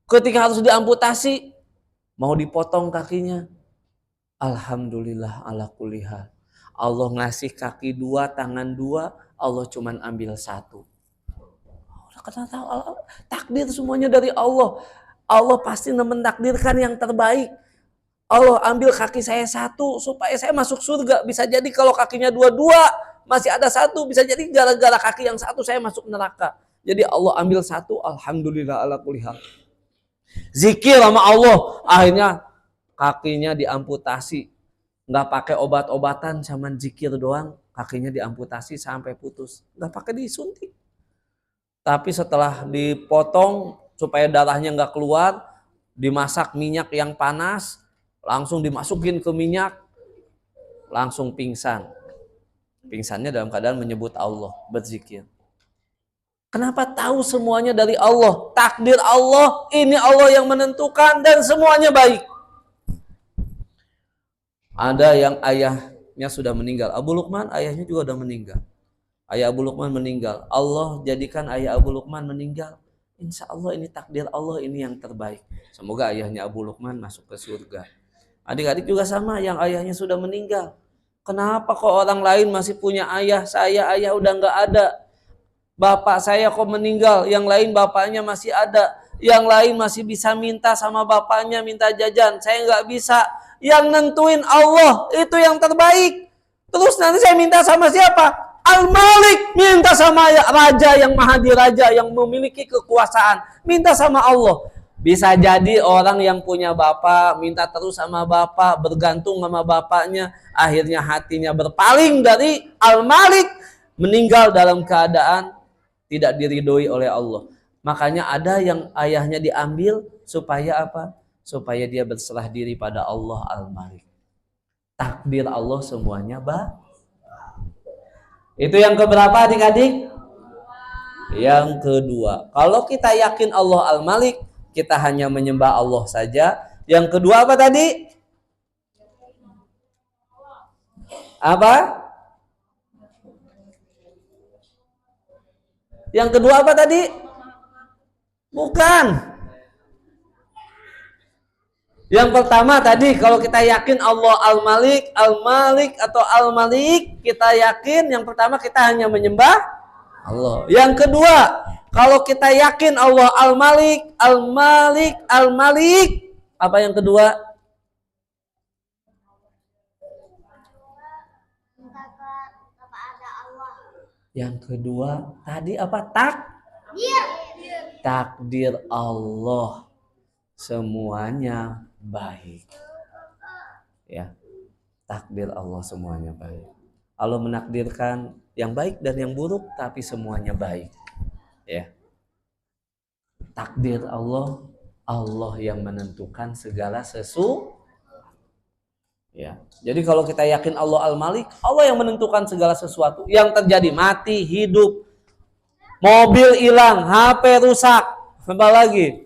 Ketika harus diamputasi, mau dipotong kakinya. Alhamdulillah ala kulli hal. Allah ngasih kaki 2, tangan 2, Allah cuman ambil 1. Karena tahu takdir semuanya dari Allah. Allah pasti mentakdirkan yang terbaik. Allah ambil kaki saya 1 supaya saya masuk surga. Bisa jadi kalau kakinya 2, masih ada 1. Bisa jadi gara-gara kaki yang 1 saya masuk neraka. Jadi Allah ambil 1, alhamdulillah ala kulli hal. Zikir sama Allah, akhirnya kakinya diamputasi. Nggak pakai obat-obatan, cuman zikir doang, kakinya diamputasi sampai putus. Nggak pakai disuntik. Tapi setelah dipotong supaya darahnya nggak keluar, dimasak minyak yang panas, langsung dimasukin ke minyak, langsung pingsan. Pingsannya dalam keadaan menyebut Allah, berzikir. Kenapa? Tahu semuanya dari Allah. Takdir Allah, ini Allah yang menentukan dan semuanya baik. Ada yang ayahnya sudah meninggal. Abu Lukman ayahnya juga sudah meninggal. Ayah Abu Lukman meninggal. Allah jadikan ayah Abu Lukman meninggal. Insya Allah ini takdir Allah, ini yang terbaik. Semoga ayahnya Abu Lukman masuk ke surga. Adik-adik juga sama, yang ayahnya sudah meninggal. Kenapa kok orang lain masih punya ayah? Saya ayah udah nggak ada. Bapak saya kok meninggal, yang lain bapaknya masih ada. Yang lain masih bisa minta sama bapaknya, minta jajan. Saya nggak bisa. Yang nentuin Allah, itu yang terbaik. Terus nanti saya minta sama siapa? Al-Malik, minta sama raja yang maha diraja, yang memiliki kekuasaan. Minta sama Allah. Bisa jadi orang yang punya bapak, minta terus sama bapak, bergantung sama bapaknya, akhirnya hatinya berpaling dari Al-Malik, meninggal dalam keadaan tidak diridhoi oleh Allah. Makanya ada yang ayahnya diambil supaya apa? Supaya dia berserah diri pada Allah Al-Malik. Takdir Allah semuanya Itu yang keberapa adik-adik? Yang kedua. Kalau kita yakin Allah Al-Malik, kita hanya menyembah Allah saja. Yang kedua apa tadi? Apa? Yang kedua apa tadi? Bukan. Yang pertama tadi, kalau kita yakin Allah Al-Malik, Al-Malik atau Al-Malik, kita yakin yang pertama kita hanya menyembah Allah. Yang kedua, kalau kita yakin Allah Al-Malik, Al-Malik, Al-Malik, apa yang kedua? Yang kedua tadi apa? Takdir Allah semuanya baik. Ya, takdir Allah semuanya baik. Allah menakdirkan yang baik dan yang buruk, tapi semuanya baik. Ya, takdir Allah, Allah yang menentukan segala sesuatu. Ya, jadi kalau kita yakin Allah Al-Malik, Allah yang menentukan segala sesuatu yang terjadi, mati, hidup, mobil hilang, HP rusak, apa lagi?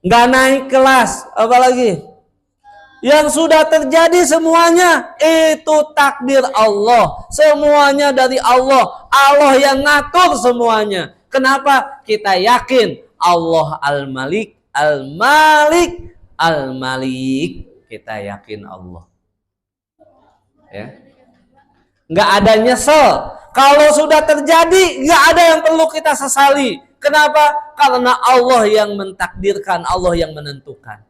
Nggak naik kelas, apa lagi? Yang sudah terjadi semuanya itu takdir Allah, semuanya dari Allah, Allah yang ngatur semuanya. Kenapa? Kita yakin Allah Al-Malik, Al-Malik, Al-Malik. Kita yakin Allah. Ya. Nggak ada nyesel. Kalau sudah terjadi, nggak ada yang perlu kita sesali. Kenapa? Karena Allah yang mentakdirkan, Allah yang menentukan.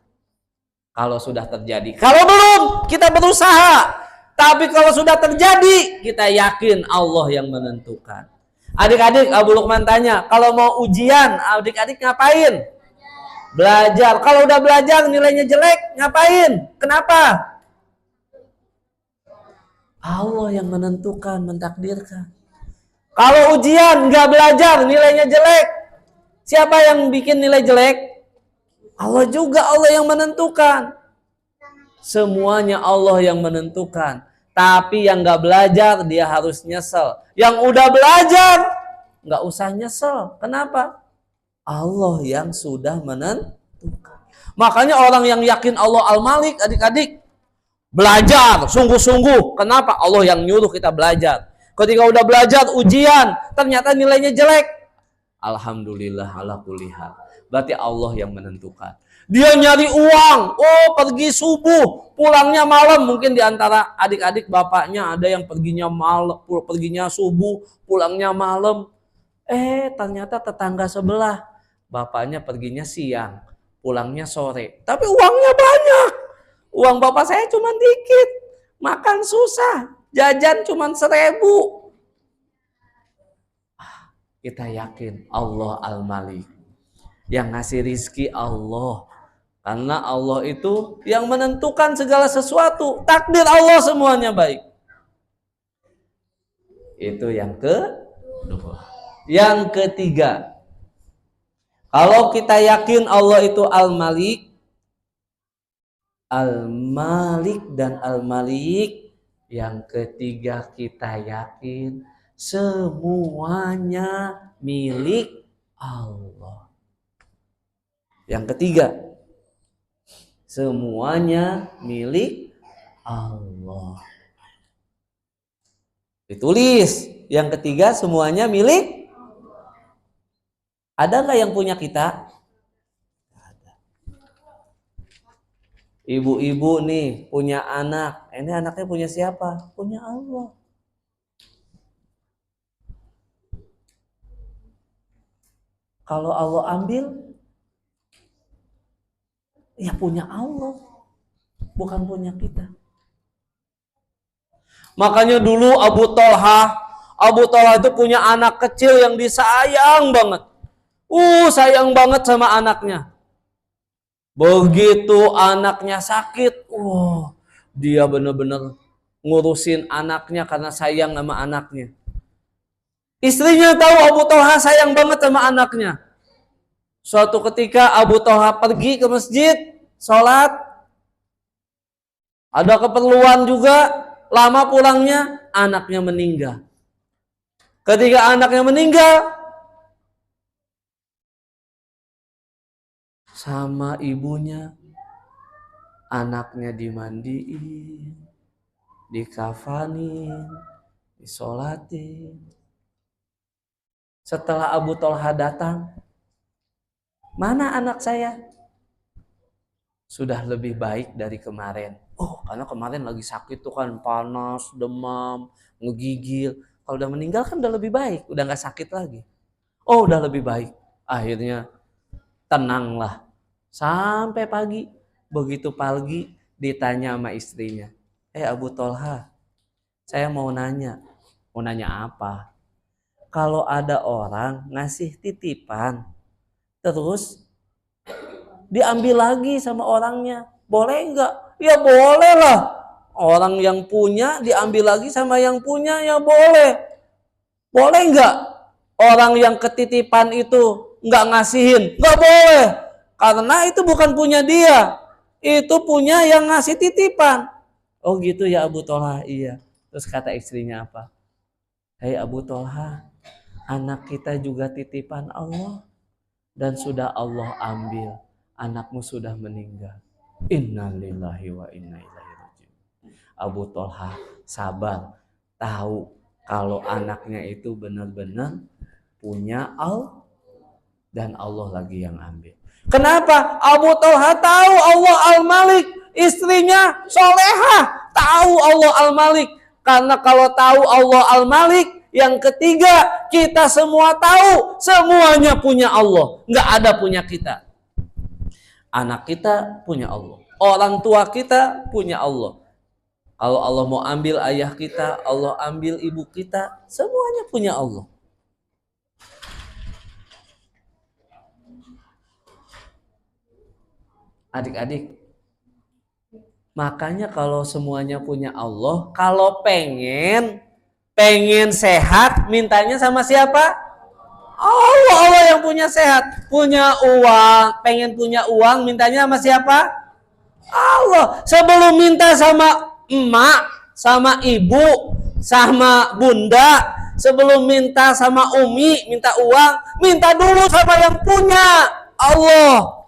Kalau sudah terjadi. Kalau belum, kita berusaha. Tapi kalau sudah terjadi, kita yakin Allah yang menentukan. Adik-adik, Abu Lukman tanya, kalau mau ujian, adik-adik ngapain? Belajar. Kalau udah belajar nilainya jelek, ngapain? Kenapa? Allah yang menentukan, mentakdirkan. Kalau ujian nggak belajar nilainya jelek, siapa yang bikin nilai jelek? Allah juga, Allah yang menentukan. Semuanya Allah yang menentukan. Tapi yang nggak belajar dia harus nyesel. Yang udah belajar nggak usah nyesel. Kenapa? Allah yang sudah menentukan. Makanya orang yang yakin Allah Al-Malik, adik-adik, belajar sungguh-sungguh. Kenapa? Allah yang nyuruh kita belajar. Ketika udah belajar ujian, ternyata nilainya jelek. Alhamdulillah ala kulli hal. Berarti Allah yang menentukan. Dia nyari uang, pergi subuh, pulangnya malam. Mungkin di antara adik-adik bapaknya ada yang perginya malam, perginya subuh, pulangnya malam. Ternyata tetangga sebelah, bapaknya perginya siang, pulangnya sore. Tapi uangnya banyak. Uang bapak saya cuma dikit. Makan susah. Jajan cuma 1.000. Kita yakin Allah Al-Malik. Yang ngasih rizki Allah. Karena Allah itu yang menentukan segala sesuatu. Takdir Allah semuanya baik. Itu yang kedua. Yang ketiga. Kalau kita yakin Allah itu Al-Malik, Al-Malik dan Al-Malik, yang ketiga kita yakin semuanya milik Allah. Yang ketiga, semuanya milik Allah. Ditulis, yang ketiga semuanya milik. Ada nggak yang punya kita? Ibu-ibu nih punya anak. Ini anaknya punya siapa? Punya Allah. Kalau Allah ambil, ya punya Allah. Bukan punya kita. Makanya dulu Abu Thalha itu punya anak kecil yang disayang banget. Sayang banget sama anaknya. Begitu anaknya sakit, dia benar-benar ngurusin anaknya karena sayang sama anaknya. Istrinya tahu Abu Thalha sayang banget sama anaknya. Suatu ketika Abu Thalha pergi ke masjid, sholat, ada keperluan juga, lama pulangnya, anaknya meninggal. Ketika anaknya meninggal, sama ibunya, anaknya dimandiin, dikafanin, disolatin. Setelah Abu Thalha datang, mana anak saya? Sudah lebih baik dari kemarin. Karena kemarin lagi sakit tuh kan, panas, demam, ngegigil. Kalau udah meninggal kan udah lebih baik, udah gak sakit lagi. Udah lebih baik. Akhirnya tenanglah. Sampai pagi. Begitu pagi ditanya sama istrinya. Abu Thalha, saya mau nanya. Mau nanya apa? Kalau ada orang ngasih titipan, terus diambil lagi sama orangnya, boleh nggak? Ya boleh lah. Orang yang punya diambil lagi sama yang punya, ya boleh. Boleh nggak? Orang yang ketitipan itu nggak ngasihin? Nggak boleh. Karena itu bukan punya dia. Itu punya yang ngasih titipan. Oh gitu ya Abu Thalha, iya. Terus kata istrinya apa? Hei Abu Thalha, anak kita juga titipan Allah. Dan sudah Allah ambil. Anakmu sudah meninggal. Innalillahi wa inna ilaihi raji'un. Abu Thalha sabar, tahu kalau anaknya itu benar-benar punya Allah dan Allah lagi yang ambil. Kenapa? Abu Thalha tahu Allah Al-Malik, istrinya solehah, tahu Allah Al-Malik. Karena kalau tahu Allah Al-Malik, yang ketiga, kita semua tahu semuanya punya Allah, nggak ada punya kita. Anak kita punya Allah, orang tua kita punya Allah. Kalau Allah mau ambil ayah kita, Allah ambil ibu kita, semuanya punya Allah. Adik-adik, makanya kalau semuanya punya Allah, kalau pengen sehat, mintanya sama siapa? Allah yang punya sehat. Punya uang, pengen punya uang, mintanya sama siapa? Allah. Sebelum minta sama emak, sama ibu, sama bunda, sebelum minta sama umi, minta uang, minta dulu sama yang punya, Allah.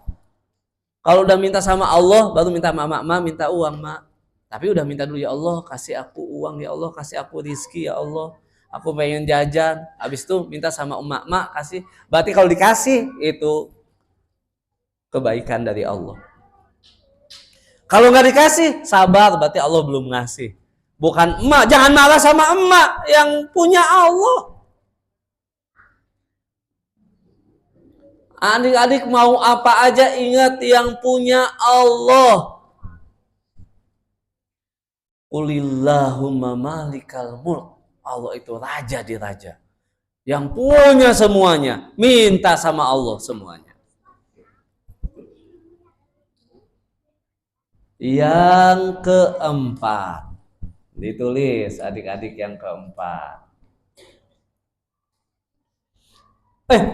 Kalau udah minta sama Allah, baru minta sama mak, minta uang, mak. Tapi udah minta dulu, ya Allah, kasih aku uang, ya Allah, kasih aku rizki, ya Allah. Aku pengen jajan. Habis itu minta sama emak kasih. Berarti kalau dikasih itu kebaikan dari Allah. Kalau nggak dikasih, sabar, berarti Allah belum ngasih. Bukan emak, jangan marah sama emak yang punya Allah. Adik-adik mau apa aja ingat yang punya Allah. Qulillahumma malikal mulk. Allah itu raja di raja. Yang punya semuanya. Minta sama Allah semuanya. Yang keempat. Ditulis adik-adik yang keempat.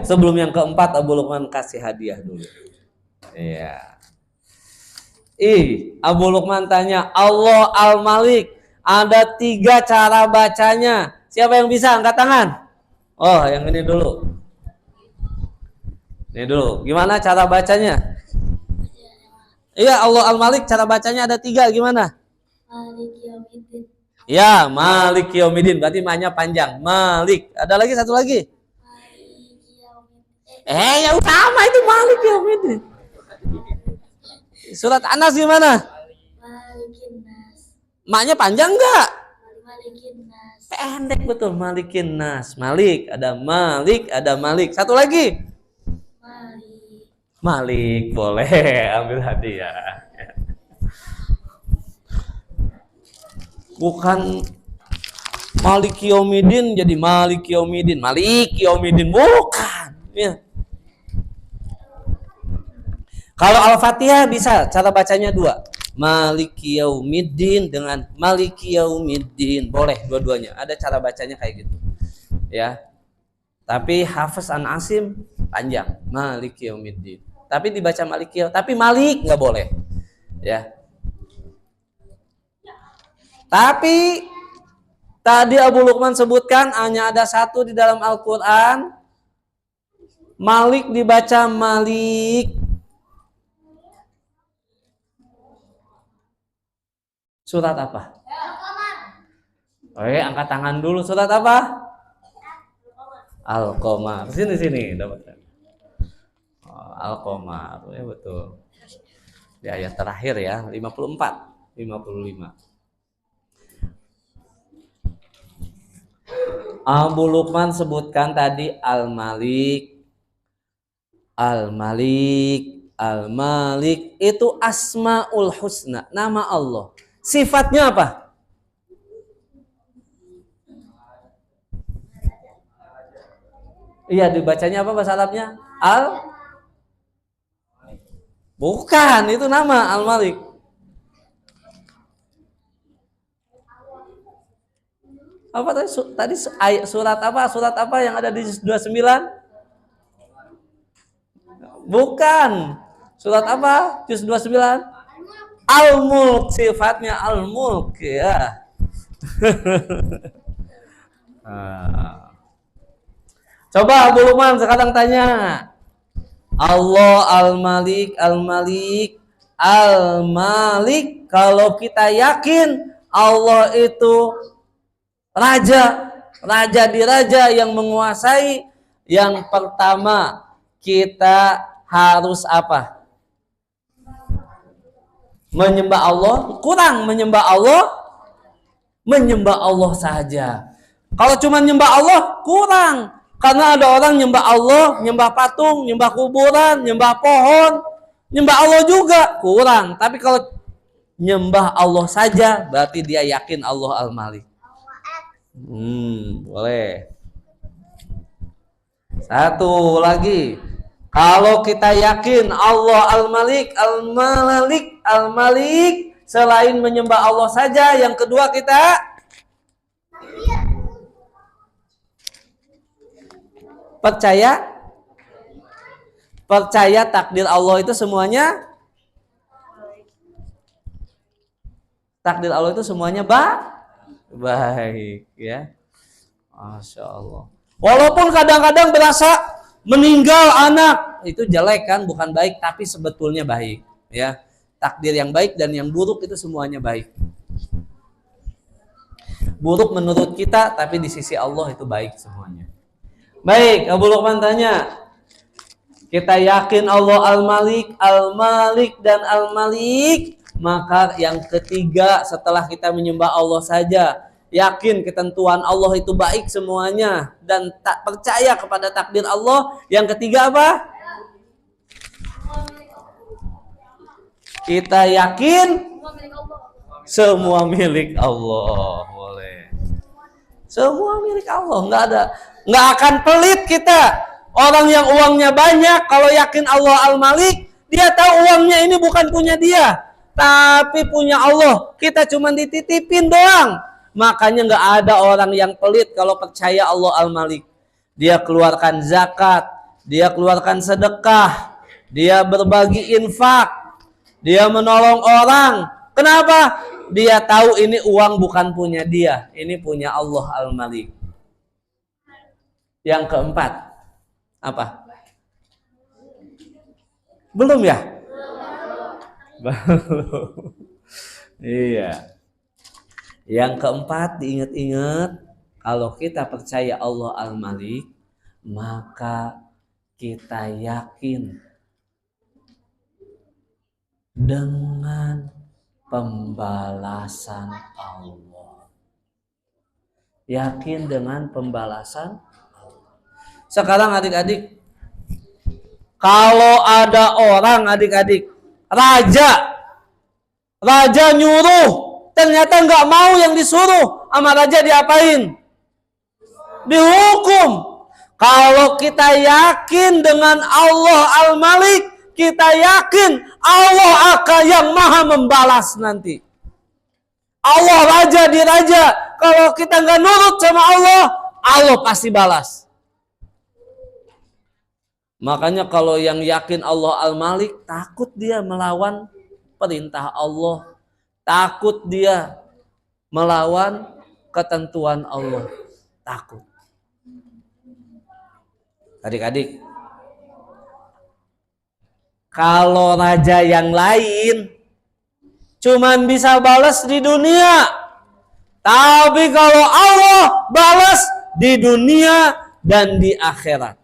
Sebelum yang keempat, Abu Luqman kasih hadiah dulu. Iya. Abu Luqman tanya, Allah Al-Malik, ada 3 cara bacanya. Siapa yang bisa angkat tangan? Yang ini dulu. Ini dulu. Gimana cara bacanya? Iya, Allah Al-Malik cara bacanya ada 3. Gimana? Malik Yaumiddin. Ya, Malik Yaumiddin. Berarti maknya panjang. Malik. Ada lagi satu lagi? Malik Yaumiddin. Yang sama itu Malik Yaumiddin. Surat Anas gimana? Malikin Nas. Maknya panjang enggak? Malikin Nas. Pendek betul, Malikin Nas. Malik, ada Malik, ada Malik. Satu lagi? Malik, boleh ambil hadiah. Bukan Maliki Yaumidin jadi Maliki Yaumidin, Maliki Yaumidin, bukan. Ya. Kalau Al-Fatihah bisa, cara bacanya dua. Maliki Yaumiddin dengan Maliki Yaumiddin. Boleh dua-duanya. Ada cara bacanya kayak gitu. Ya. Tapi Hafiz an Asim panjang. Maliki Yaumiddin. Tapi dibaca Maliki, tapi Malik nggak boleh. Ya. Tapi tadi Abu Lukman sebutkan hanya ada satu di dalam Al-Quran. Malik dibaca Malik. Surat apa? Oke, angkat tangan dulu. Surat apa? Al-Qamar. Sini dapatkan. Oh, Al-Qamar. Ya betul. Di ayat terakhir ya, 54, 55. Abu Lukman sebutkan tadi Al-Malik. Al-Malik, Al-Malik itu Asmaul Husna, nama Allah. Sifatnya apa? Iya, dibacanya apa bahasa Arabnya? Bukan, itu nama Al-Malik. Apa tadi surat apa? Surat apa yang ada di 29? Bukan. Surat apa? Juz 29? Al-Mulk, sifatnya Al-Mulk ya. Coba Abu Lukman sekarang tanya. Allah Al-Malik, Al-Malik, Al-Malik. Kalau kita yakin Allah itu raja, raja di raja yang menguasai, yang pertama kita harus apa? Menyembah Allah. Kurang menyembah Allah, menyembah Allah saja. Kalau cuma nyembah Allah kurang, karena ada orang nyembah Allah, nyembah patung, nyembah kuburan, nyembah pohon, nyembah Allah juga kurang. Tapi kalau nyembah Allah saja berarti dia yakin Allah Al-Malik. Boleh. Satu lagi. Kalau kita yakin Allah Al-Malik, Al-Malik, Al-Malik, selain menyembah Allah saja, yang kedua kita percaya takdir Allah itu semuanya baik ya. Masya Allah. Walaupun kadang-kadang berasa meninggal anak itu jelek kan, bukan baik, tapi sebetulnya baik ya. Takdir yang baik dan yang buruk itu semuanya baik. Buruk menurut kita, tapi di sisi Allah itu baik semuanya. Baik, Abu Lukman tanya, kita yakin Allah Al-Malik, Al-Malik dan Al-Malik, maka yang ketiga setelah kita menyembah Allah saja, yakin ketentuan Allah itu baik semuanya dan tak percaya kepada takdir Allah, yang ketiga apa? Kita yakin semua milik Allah. Boleh. Semua milik Allah, nggak akan pelit kita. Orang yang uangnya banyak, kalau yakin Allah Al-Malik, dia tahu uangnya ini bukan punya dia, tapi punya Allah. Kita cuma dititipin doang. Makanya nggak ada orang yang pelit kalau percaya Allah Al-Malik. Dia keluarkan zakat, dia keluarkan sedekah, dia berbagi infak, dia menolong orang. Kenapa? Dia tahu ini uang bukan punya dia, ini punya Allah Al-Malik. Yang keempat, apa? Belum ya? Belum. Iya. Yang keempat, diingat-ingat, kalau kita percaya Allah Al-Malik, maka kita yakin dengan pembalasan Allah. Yakin dengan pembalasan Allah. Sekarang adik-adik, kalau ada orang adik-adik, raja nyuruh, ternyata nggak mau yang disuruh, sama raja diapain? Dihukum. Kalau kita yakin dengan Allah Al-Malik, kita yakin Allah akan yang maha membalas nanti. Allah raja di raja. Kalau kita nggak nurut sama Allah, Allah pasti balas. Makanya kalau yang yakin Allah Al-Malik, takut dia melawan perintah Allah. Takut dia melawan ketentuan Allah. Takut. Adik-adik, kalau raja yang lain cuman bisa balas di dunia, tapi kalau Allah balas di dunia dan di akhirat.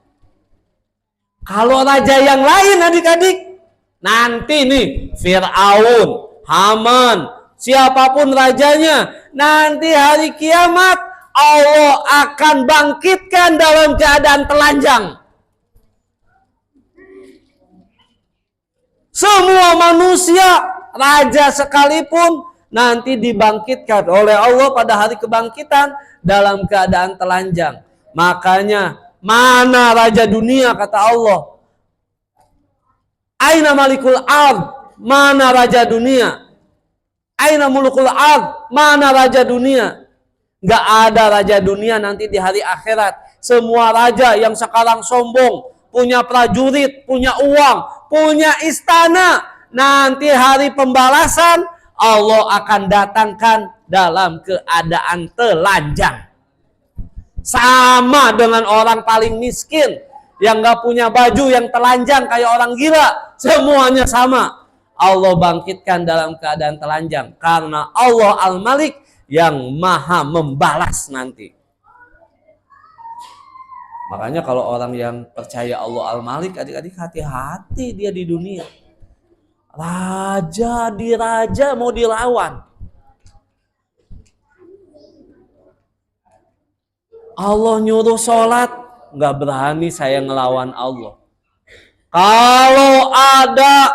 Kalau raja yang lain adik-adik, nanti nih Fir'aun, Haman, siapapun rajanya, nanti hari kiamat Allah akan bangkitkan dalam keadaan telanjang. Semua manusia, raja sekalipun, nanti dibangkitkan oleh Allah pada hari kebangkitan dalam keadaan telanjang. Makanya, mana raja dunia kata Allah? Aina malikul ard? Mana raja dunia? Aina mulukul ard? Mana raja dunia? Gak ada raja dunia nanti di hari akhirat. Semua raja yang sekarang sombong, punya prajurit, punya uang, punya istana, nanti hari pembalasan Allah akan datangkan dalam keadaan telanjang. Sama dengan orang paling miskin yang gak punya baju, yang telanjang kayak orang gila. Semuanya sama. Allah bangkitkan dalam keadaan telanjang karena Allah Al-Malik yang maha membalas nanti. Makanya kalau orang yang percaya Allah Al-Malik, adik-adik hati-hati dia di dunia. Raja di raja mau dilawan. Allah nyuruh sholat, nggak berani saya ngelawan Allah. Kalau ada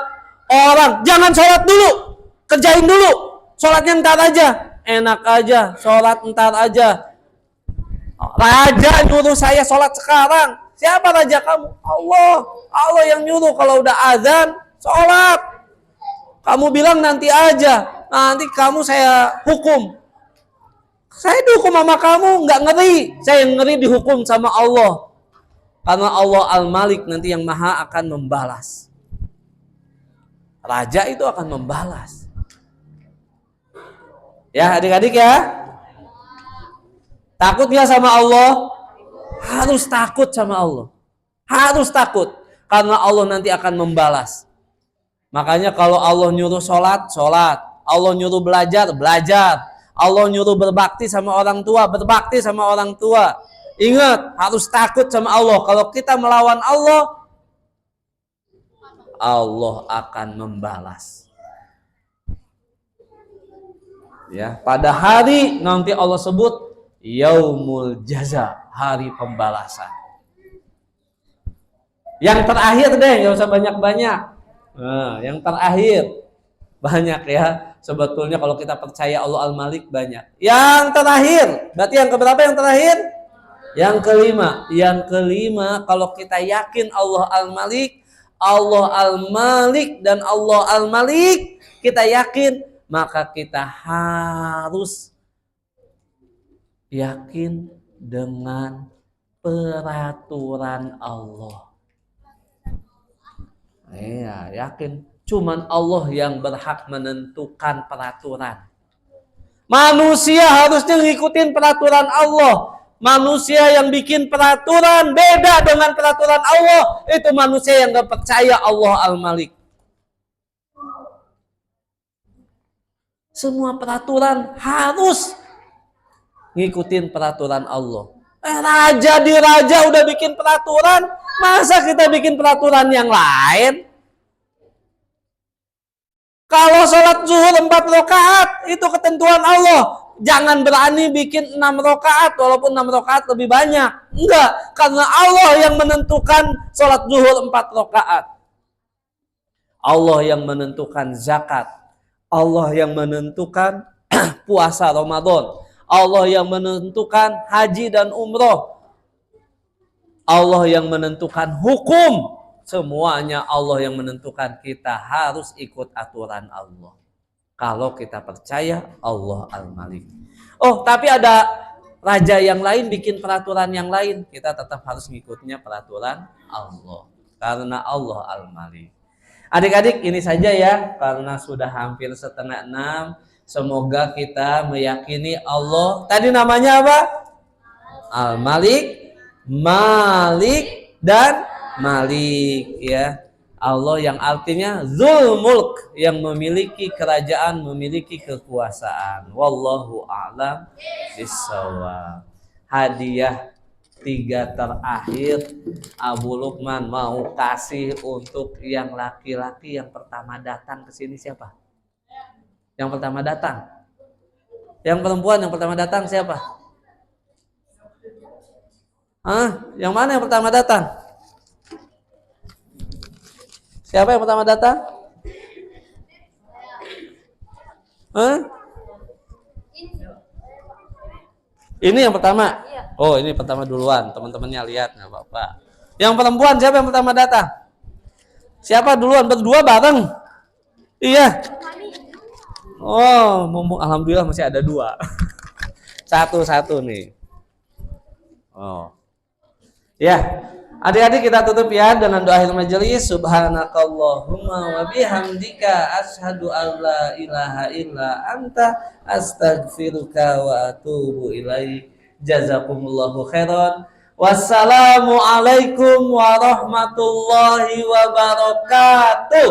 orang, jangan sholat dulu, kerjain dulu, sholatnya ntar aja, enak aja, sholat ntar aja. Raja nyuruh saya sholat sekarang, siapa raja kamu? Allah, Allah yang nyuruh. Kalau udah azan, sholat. Kamu bilang nanti aja, nanti kamu saya hukum. Saya dihukum sama kamu, nggak ngeri. Saya yang ngeri dihukum sama Allah. Karena Allah Al-Malik nanti yang maha akan membalas. Raja itu akan membalas. Ya adik-adik ya. Takut gak sama Allah? Harus takut sama Allah. Harus takut. Karena Allah nanti akan membalas. Makanya kalau Allah nyuruh sholat, sholat. Allah nyuruh belajar, belajar. Allah nyuruh berbakti sama orang tua, berbakti sama orang tua. Ingat, harus takut sama Allah. Kalau kita melawan Allah, Allah akan membalas. Ya, pada hari nanti Allah sebut Yaumul Jaza, hari pembalasan. Yang terakhir deh, nggak usah banyak-banyak. Nah, yang terakhir banyak ya. Sebetulnya kalau kita percaya Allah Al-Malik banyak. Yang terakhir, berarti yang keberapa yang terakhir? Yang kelima. Yang kelima, kalau kita yakin Allah Al-Malik, Allah Al-Malik dan Allah Al-Malik, kita yakin, maka kita harus yakin dengan peraturan Allah. Iya, yakin. Cuman Allah yang berhak menentukan peraturan. Manusia harusnya ngikutin peraturan Allah. Manusia yang bikin peraturan beda dengan peraturan Allah, itu manusia yang gak percaya Allah Al-Malik. Semua peraturan harus ngikutin peraturan Allah. Raja di raja udah bikin peraturan, masa kita bikin peraturan yang lain? Kalau sholat zuhur 4 rakaat itu ketentuan Allah. Jangan berani bikin 6 rakaat walaupun 6 rakaat lebih banyak. Enggak, karena Allah yang menentukan sholat zuhur 4 rakaat. Allah yang menentukan zakat. Allah yang menentukan puasa Ramadan. Allah yang menentukan haji dan umroh. Allah yang menentukan hukum. Semuanya Allah yang menentukan. Kita harus ikut aturan Allah. Kalau kita percaya Allah Al-Malik. Oh, tapi ada raja yang lain bikin peraturan yang lain. Kita tetap harus ngikutnya peraturan Allah. Karena Allah Al-Malik. Adik-adik, ini saja ya. Karena sudah hampir 5:30. Semoga kita meyakini Allah. Tadi namanya apa? Al-Malik, Malik, dan Malik ya. Allah yang artinya Dzul Mulk, yang memiliki kerajaan, memiliki kekuasaan. Wallahu a'lam bishawab. Hadiah 3 terakhir Abu Lukman mau kasih untuk yang laki-laki yang pertama datang ke sini siapa? Yang pertama datang. Yang perempuan yang pertama datang siapa? Yang mana yang pertama datang? Siapa yang pertama datang? Ini yang pertama. Oh, ini pertama duluan. Teman-temannya lihat, nggak apa-apa. Yang perempuan siapa yang pertama datang? Siapa duluan? Berdua bareng? Iya. Oh, mumpung alhamdulillah masih ada 2. Satu-satu nih. Oh. Ya. Adik-adik kita tutup ya dengan doa akhir majelis. Subhanakallahumma wa bihamdika asyhadu an la ilaha illa anta astaghfiruka wa atubu ilaik. Jazakumullahu khairan. Wassalamualaikum warahmatullahi wabarakatuh.